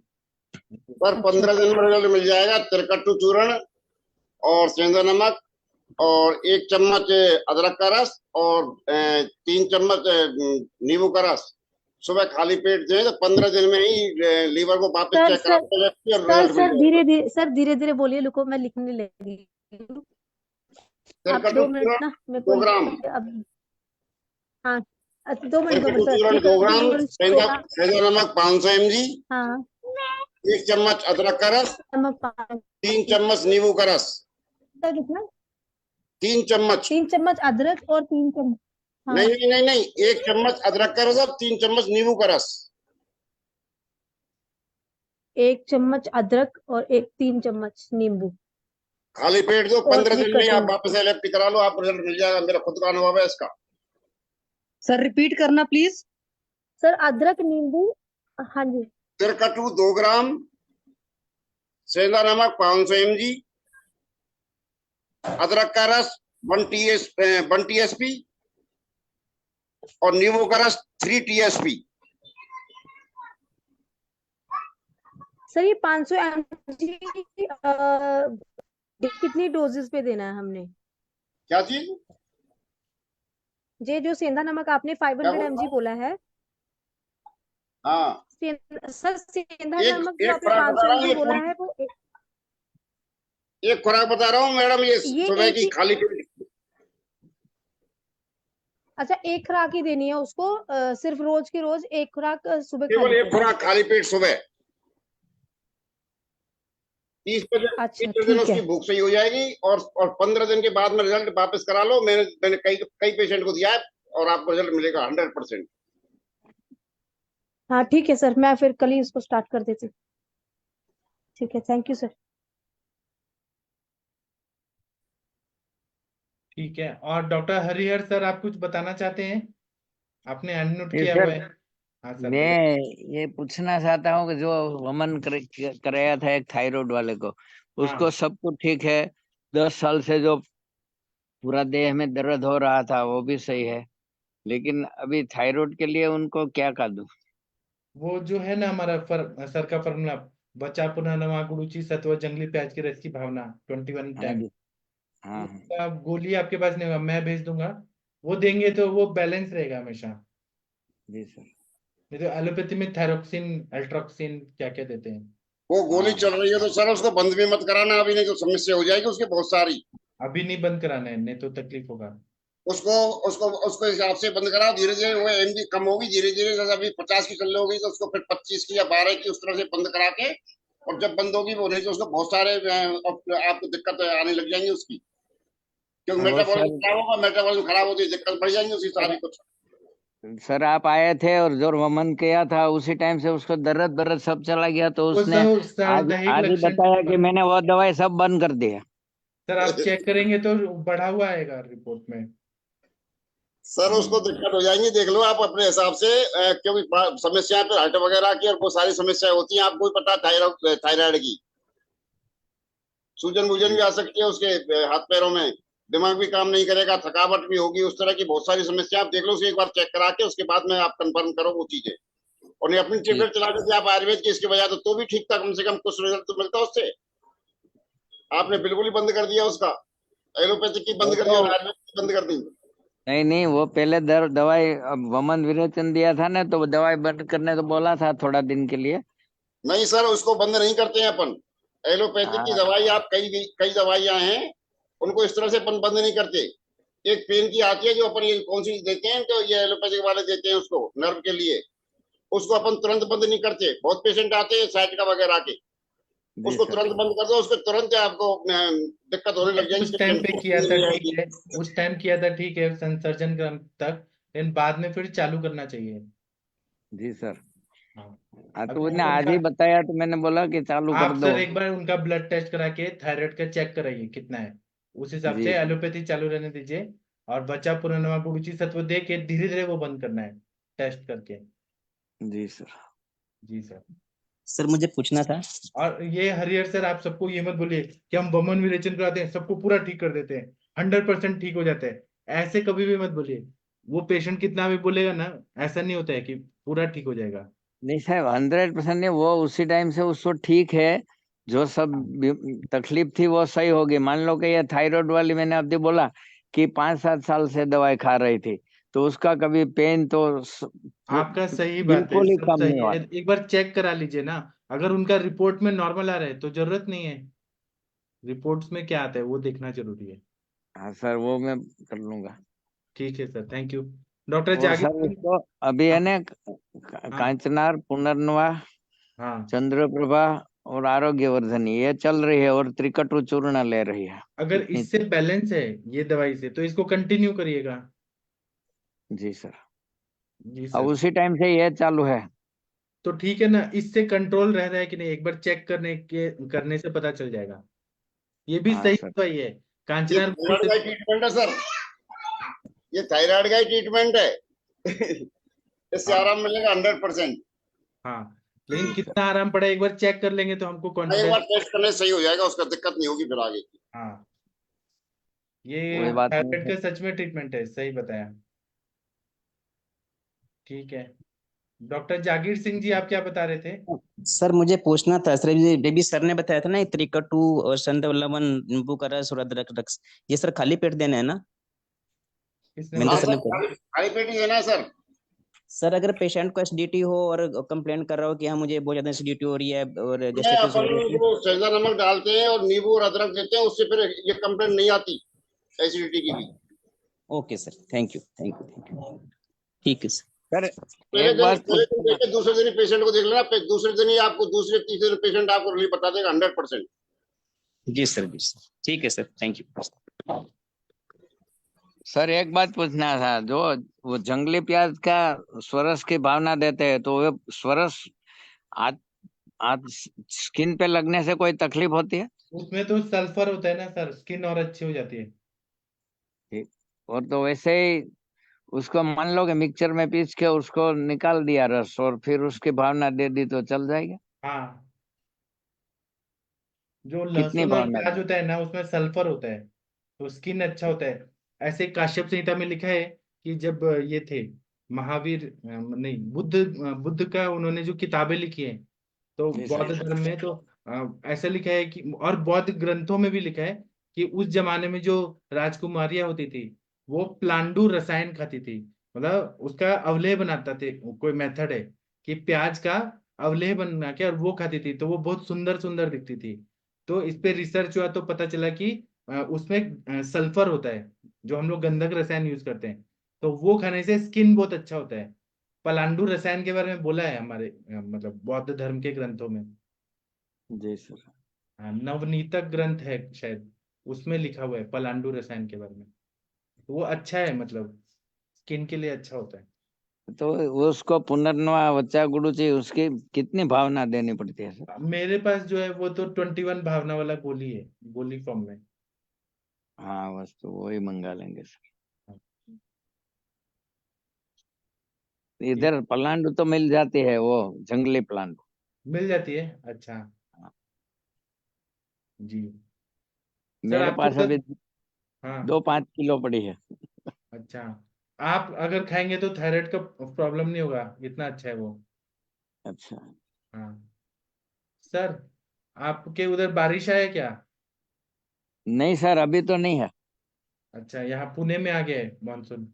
पर 15 दिन में रिजल्ट मिल जाएगा। तिरकट्टू चूर्ण और सेंधा नमक और 1 चम्मच अदरक का रस और 3 चम्मच नींबू का रस सुबह खाली पेट दें, तो 15 दिन में ही लीवर को वापस सर चेक सर कराते हैं और सर रिजल्ट मिल सर जाएगा। धीरे धीरे बोलिए, लुको मैं लिखने लगी हूँ। आप तिरकट्टू 2 मिनट चूर्ण ना मेरे 2 ग्राम, को अब, हाँ। अच्छा, 2 मिनट तिरकट्टू सर, चूर्ण 2 ग्राम, सेंधा ग्राम। सेंधा नमक 500 mg, हाँ 1 चम्मच अदरक का रस, नमक 5। 3 चम्मच नींबू का रस, कितना? 3 चम्मच। 3 चम्मच अदरक और 3 चम्मच, हाँ। नहीं नहीं नहीं नहीं, 1 चम्मच अदरक का रस और 3 चम्मच नींबू का रस। 1 चम्मच अदरक और 3 चम्मच नींबू, खाली पेट दो, और 15 ये दिन में आप कटिंग। वापस एलएफटी करा लो, आप रिजल्ट मिल जाएगा, मेरा खुद का अनुभव है इसका। सर रिपीट करना प्लीज। सर अदरक नींबू, हाँ जी। तिरकट्टू 2 ग्राम, सेंधा नमक 500 mg, अदरक का रस 1 TSP और नींबू का रस 3 TSP। सर ये 500 mg कितनी डोजेस पे देना है हमने? क्या चीज? जो सेंधा नमक आपने 500 mg बोला है, हाँ सर सेंधा एक नमक जो एक आपने खुराक 500 बता रहा हूँ, mg ये बोला पूरी है वो एक खुराक बता रहा हूँ मैडम, ये ये सुबह एक की ही, खाली पेट। अच्छा एक खुराक ही देनी है उसको, सिर्फ रोज की रोज एक खुराक सुबह केवल खाली एक पेट? खुराक खाली पेट सुबह। 30 अच्छा दिन ठीक उसकी है। भूख सही हो जाएगी, और 15 दिन के बाद में रिजल्ट वापस करा लो। मैंने कई पेशेंट को दिया है, और आपको रिजल्ट मिलेगा 100%। हाँ ठीक है सर, मैं फिर कल ही इसको स्टार्ट कर देती हूँ। ठीक है, थैंक यू सर। ठीक है, और डॉक्टर हरिहर सर आप कुछ बताना चाहते हैं? आपने अनम्यूट ये किया सर, हुआ है। हाँ सर बोलो। मैं ये पूछना चाहता हूँ कि जो वमन कराया था एक थायराइड वाले को, उसको हाँ सब कुछ ठीक है, 10 साल से जो पूरा देह में दर्द हो रहा था वो भी सही है, लेकिन अभी थायराइड के लिए उनको क्या कर दूं? वो जो है ना हमारा सर का फॉर्मूला, बचा पुनः नवा गुरुचि सत्व जंगली प्याज के रस की भावना 21 हाँ टाइम, जी, हाँ हाँ उसका गोली आपके पास नहीं होगा, मैं भेज दूंगा, वो देंगे तो वो बैलेंस रहेगा हमेशा। जी सर। नहीं तो एलोपैथी में थायरोक्सिन अल्ट्रोक्सिन क्या क्या देते हैं। वो गोली हाँ चल रही है तो सर उसको बंद भी मत कराना अभी, नहीं तो समस्या हो जाएगी उसकी बहुत सारी। अभी नहीं बंद कराना है, नहीं तो तकलीफ होगा। उसको उसको उसको हिसाब से बंद कराओ, धीरे धीरे वो एमजी कम होगी, धीरे धीरे जैसे अभी 50 की चल रही होगी तो उसको फिर 25 की या 12 की उस तरह से बंद करा के, और जब बंद होगी वो, नहीं तो उसको बहुत सारे आपको दिक्कत आने लग जाएंगी उसकी, क्योंकि वो मेटाबॉलिज्म सर, खराब होगा, मेटाबॉलिज्म खराब होती है दिक्कत बढ़ जाएंगी उसकी सारी कुछ। सर आप आए थे और जो वमन किया था उसी टाइम से उसको दर्द दर्द सब चला गया, तो वो उसने सब आज सार्वधायिक आज ही लक्षण बताया कि मैंने वो दवाई सब बंद कर दिया। सर आप चेक करेंगे तो बढ़ा हुआ आएगा रिपोर्ट में। सर उसको दिक्कत हो जाएंगी, देख लो आप अपने हिसाब से, क्योंकि समस्याएं फिर हार्ट वगैरह की और बहुत सारी समस्याएं होती हैं, आपको भी पता थायराइड की सूजन वूजन भी आ सकती है उसके हाथ पैरों में। दिमाग भी काम नहीं करेगा, थकावट भी होगी, उस तरह की बहुत सारी समस्या। आप देख लो उसे एक बार चेक करा के, उसके बाद में आप कंफर्म करो वो चीजें। और नहीं अपनी जी ट्रीटमेंट चला के आप आयुर्वेद की इसके बजाय तो भी ठीक था, कम से कम कुछ रिजल्ट तो मिलता उससे। आपने बिल्कुल ही बंद कर दिया उसका, एलोपैथिक की वो बंद कर दी तो और आयुर्वेद की बंद कर दी। नहीं नहीं, वो पहले दवाई वमन विरेचन दिया था ना, तो वो दवाई बंद करने तो बोला था थोड़ा दिन के लिए। नहीं सर, उसको बंद नहीं करते हैं अपन। एलोपैथिक की हाँ दवाई आप कई दवाइयां हैं, उनको इस तरह से अपन बंद नहीं करते। एक पेन की आती है जो अपन ये कौन सी देते हैं, तो ये एलोपैथिक वाले देते हैं उसको नर्व के लिए, उसको अपन तुरंत बंद नहीं करते। बहुत पेशेंट आते हैं साइटिका वगैरह के, जी उसको सर। तुरंत बंद कर दो, उसको तुरंत आपको दिक्कत होने लग जाएगी उस टाइम पे पेशेंट को, किया नींद था नहीं ठीक आएगी। है, उस टाइम किया था ठीक है, संसर्जन क्रम तक, लेकिन बाद में फिर चालू करना चाहिए। जी सर। हाँ। हाँ, तो अभी उसने आप आज उनका, ही बताया तो मैंने बोला कि चालू कर आप दो। सर एक बार उनका ब्लड टेस्ट करा के थायराइड का चेक कराइए कितना है, उस हिसाब जी से सर। एलोपैथी चालू रहने दीजिए। और बच्चा पुनर्नवा गुरुजी सत्व दे के धीरे धीरे वो बंद करना है, टेस्ट करके। जी सर। जी सर। सर मुझे पूछना था। और ये हरिहर सर, आप सबको ये मत बोलिए कि हम वमन विरेचन कराते हैं सबको पूरा ठीक कर देते हैं, 100% ठीक हो जाता है, ऐसे कभी भी मत बोलिए। वो पेशेंट कितना भी बोलेगा ना, ऐसा नहीं होता है कि पूरा ठीक हो जाएगा। नहीं साहब, 100% नहीं, वो उसी टाइम से उसको ठीक है। जो सब तकलीफ थी वो सही होगी। मान लो कि ये थायराइड वाली मैंने अभी बोला कि 5-7 साल से दवाई खा रही थी, तो उसका कभी पेन तो आपका सही बात है, बिल्कुल ही सब कम नहीं सही हुआ। है, एक बार चेक करा लीजिए ना। अगर उनका रिपोर्ट में नॉर्मल आ रहा है तो जरूरत नहीं है, रिपोर्ट्स में क्या आता है वो देखना जरूरी है। हाँ सर, वो मैं कर लूंगा। ठीक है सर, थैंक यू। डॉक्टर और जागीर सर सिंह। उसको अभी है हाँ ना हाँ कांचनार, पुनर्नवा, हाँ। चंद्रप्रभा और आरोग्यवर्धनी ये चल रही है, और त्रिकटु चूर्ण ले रही है। अगर इतनी इससे बैलेंस है ये दवाई से तो इसको कंटिन्यू करिएगा। जी सर। जी अब सर। उसी टाइम से ये चालू है। तो ठीक है ना, इससे कंट्रोल रह रहा है कि नहीं, एक बार चेक करने से पता चल जाएगा। ये भी हाँ सही सर। दवाई है, ये कांचनार गुरु थायराइड से। का ट्रीटमेंट है सर, ये थायराइड का ही ट्रीटमेंट है। इससे हाँ आराम मिलेगा 100%। हाँ, लेकिन जी सर। कितना आराम पड़ा एक बार चेक कर लेंगे तो हमको एक कॉन्फिडेंस। बार टेस्ट करने से सही हो जाएगा, उसका दिक्कत नहीं होगी फिर आगे। हाँ, ये कोई बात नहीं थायराइड सर। का सच में ट्रीटमेंट है, सही बताया। ठीक है। डॉक्टर जागीर सिंह जी, आप क्या बता रहे थे? सर मुझे पूछना था सर, बेबी सर ने बताया था ना ये त्रिकटु और संतवल्लवन, नींबू का रस और अदरक रस, ये सर खाली पेट देना है ना? किसने महेंद्र हाँ सर बताया? ने सर, बताया। खाली पेट ही देना है सर। सर अगर पेशेंट को एसिडिटी हो और कंप्लेन कर रहा हो कि हाँ मुझे बहुत ज्यादा एसिडिटी हो रही है और मैं गैस्ट्राइटिस हो अपन रही है, वो सेंधा नमक डालते हैं और नींबू और अदरक देते हैं, उससे फिर ये कंप्लेंट नहीं आती एसिडिटी की भी। Okay sir, thank you thank you thank you. ठीक है सर। सर एक बात पहले दिन पूछना। देके दूसरे दिन ही पेशेंट को देख लेना, दूसरे दिन ही आपको, दूसरे तीसरे दिन पेशेंट आपको रिलीफ बता देगा 100%। जी सर जी सर, ठीक है सर, थैंक यू। सर एक बात पूछना था, जो वो जंगली प्याज का स्वरस की भावना देते हैं, तो वो स्वरस आज आज स्किन पे लगने से कोई तकलीफ होती है? उसमें तो सल्फर होता है ना सर, स्किन और अच्छी हो जाती है। ठीक। और तो वैसे ही उसको मान लो कि मिक्सचर में पीस के उसको निकाल दिया रस, और फिर उसकी भावना दे दी तो चल जाएगा? हाँ, जो कितनी लहसुन और भावना प्याज दे? होता है ना उसमें सल्फर होता है, तो स्किन अच्छा होता है। ऐसे काश्यप संहिता में लिखा है कि जब ये थे महावीर, नहीं बुद्ध का उन्होंने जो किताबें लिखी है, तो जी बौद्ध सर। धर्म में तो ऐसा लिखा है कि, और बौद्ध ग्रंथों में भी लिखा है कि उस जमाने में जो राजकुमारियां होती थी वो प्लांडु रसायन खाती थी, मतलब उसका अवलेह बनाता थे, कोई मेथड है कि प्याज का अवलेह बना के और वो खाती थी, तो वो बहुत सुंदर सुंदर दिखती थी। तो इस पे रिसर्च हुआ तो पता चला कि उसमें सल्फर होता है, जो हम लोग गंधक रसायन यूज करते हैं, तो वो खाने से स्किन बहुत अच्छा होता है। पलांडु रसायन के बारे में बोला है हमारे मतलब बौद्ध धर्म के ग्रंथों में। जी सर। हाँ, नवनीतक ग्रंथ है शायद, उसमें लिखा हुआ है पलांडु रसायन के बारे में। तो वो अच्छा है, मतलब स्किन के लिए अच्छा होता है। तो उसको पुनर्नवा बच्चा गुरु जी उसकी कितनी भावना देनी पड़ती है सर? मेरे पास जो है वो तो 21 भावना वाला गोली है, गोली फॉर्म में। हाँ, बस तो वही मंगा लेंगे सर। ठीक, इधर पलांडु तो मिल जाती है, वो जंगली प्लांट। मिल जाती है, अच्छा। जी सर, मेरे आपको पास सर। अभी हाँ 2-5 किलो पड़ी है। अच्छा, आप अगर खाएंगे तो थायराइड का प्रॉब्लम नहीं होगा, इतना अच्छा है वो। अच्छा। हाँ सर, आपके उधर बारिश है क्या? नहीं सर, अभी तो नहीं है। अच्छा, यहाँ पुणे में आ गया है मानसून।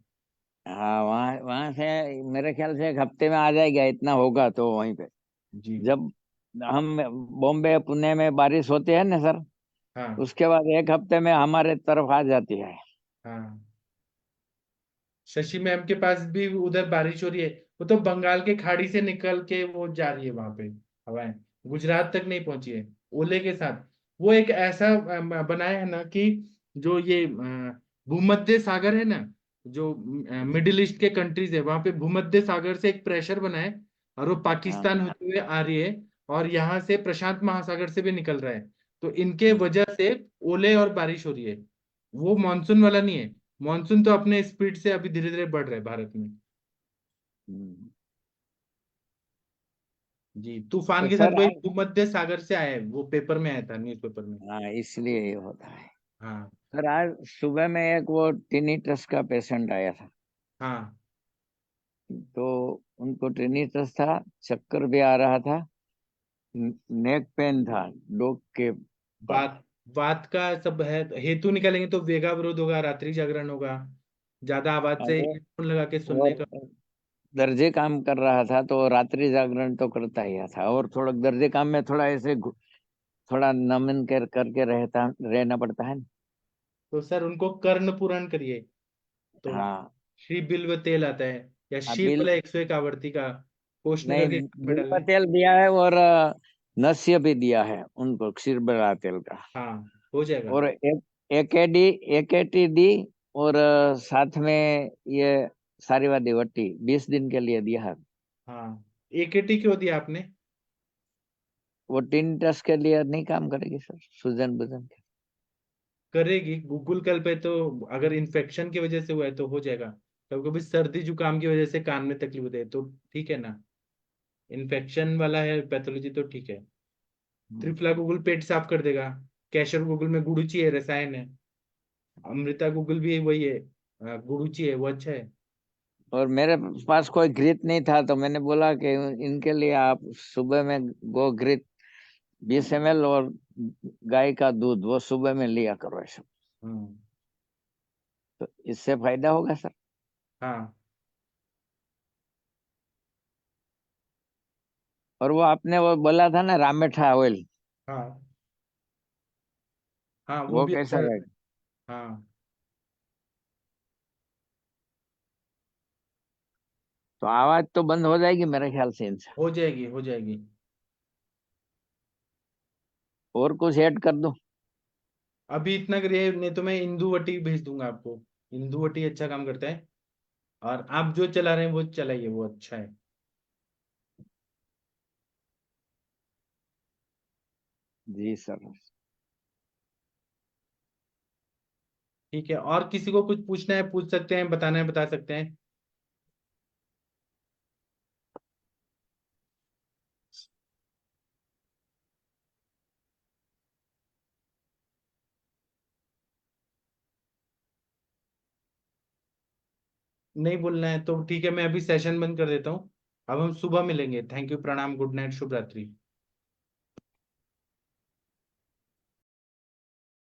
हाँ, वहाँ वहाँ से मेरे ख्याल से 1 हफ्ते में आ जाएगा, इतना होगा तो वहीं पे। जी जब हम बॉम्बे पुणे में बारिश होती है ना सर, हाँ उसके बाद 1 हफ्ते में हमारे तरफ आ जाती है। हाँ, शशि मैम के पास भी उधर बारिश हो रही है। वो तो बंगाल के खाड़ी से निकल के वो जा रही है वहां पे, हवाएं गुजरात तक नहीं पहुंची है ओले के साथ। वो एक ऐसा बनाया है ना कि जो ये भूमध्य सागर है ना, जो मिडिल ईस्ट के कंट्रीज है, वहां पे भूमध्य सागर से एक प्रेशर बना है, और वो हाँ। पाकिस्तान होते हुए आ रही है, और यहाँ से प्रशांत महासागर से भी निकल रहा है। तो इनके वजह से ओले और बारिश हो रही है। वो मानसून वाला नहीं है। मानसून तो अपने स्पीड से अभी धीरे धीरे बढ़ रहा है भारत में। हम्म। जी, तूफान तो के साथ सर वही आप, भूमध्य सागर से आया है, वो पेपर में आया था, न्यूज पेपर में। हाँ इसलिए ये होता है। हाँ सर आज सुबह में एक वो टिनिटस का पेशेंट आया था, हाँ तो उनको टिनिटस था, चक्कर भी आ रहा था, नेक पेन था डोक के पर। बात बात का सब है, हेतु निकालेंगे तो वेगावरोध होगा, रात्रि जागरण होगा, ज्यादा आवाज से वो ईयरफोन लगा के सुनने और का। दर्जे काम कर रहा था, तो रात्रि जागरण तो करता ही था, और थोड़ा दर्जे काम में थोड़ा ऐसे थोड़ा नमन करके रहना पड़ता है ना। तो सर उनको कर्ण पुराण करिए, तो हाँ। श्री बिल्व तेल आता है, या अब शिव वाला 101 आवर्ती का पोषण नहीं, करके कान में बिल्व डालें। तेल दिया है, और नस्य भी दिया है उनको, क्षीरबला तेल का। हाँ हो जाएगा। और एक एटी दी, और साथ में ये सारीवादी वट्टी 20 दिन के लिए दिया है। हाँ, एकेटी क्यों दिया आपने? वो टिनिटस के लिए नहीं काम करेगी सर, सूजन बुजन के। करेगी, गूगल कल पे तो, अगर इन्फेक्शन की वजह से हुआ है तो हो जाएगा। कभी कभी सर्दी जुकाम की वजह से कान में तकलीफ होती है तो ठीक है ना। इन्फेक्शन वाला है पैथोलॉजी तो ठीक है। त्रिफला गूगल पेट साफ कर देगा। कैशर गूगल में गुड़ूची है, रसायन है। अमृता गूगल भी वही है, गुड़ूची है, वो अच्छा है। और मेरे पास कोई घृत नहीं था, तो मैंने बोला कि इनके लिए आप सुबह में गो घृत 20 ml, और गाय का दूध वो सुबह में लिया करो ऐसा, हाँ तो इससे फायदा होगा सर। हाँ और वो आपने वो बोला था ना रामेठा ऑयल, हाँ हाँ, वो वो भी अच्छा कैसा रहता है। रहेगा? हाँ, तो आवाज तो बंद हो जाएगी मेरे ख्याल से इनसे। हो जाएगी हो जाएगी। और कुछ ऐड कर दूं? अभी इतना करिए, नहीं तो मैं इंदुवटी भेज दूंगा आपको। इंदुवटी अच्छा काम करता है, और आप जो चला रहे हैं वो चलाइए, वो अच्छा है। जी सर। ठीक है, और किसी को कुछ पूछना है पूछ सकते हैं, बताना है बता सकते हैं। नहीं बोलना है तो ठीक है, मैं अभी सेशन बंद कर देता हूँ। अब हम सुबह मिलेंगे। थैंक यू, प्रणाम, गुड नाइट, शुभ रात्रि।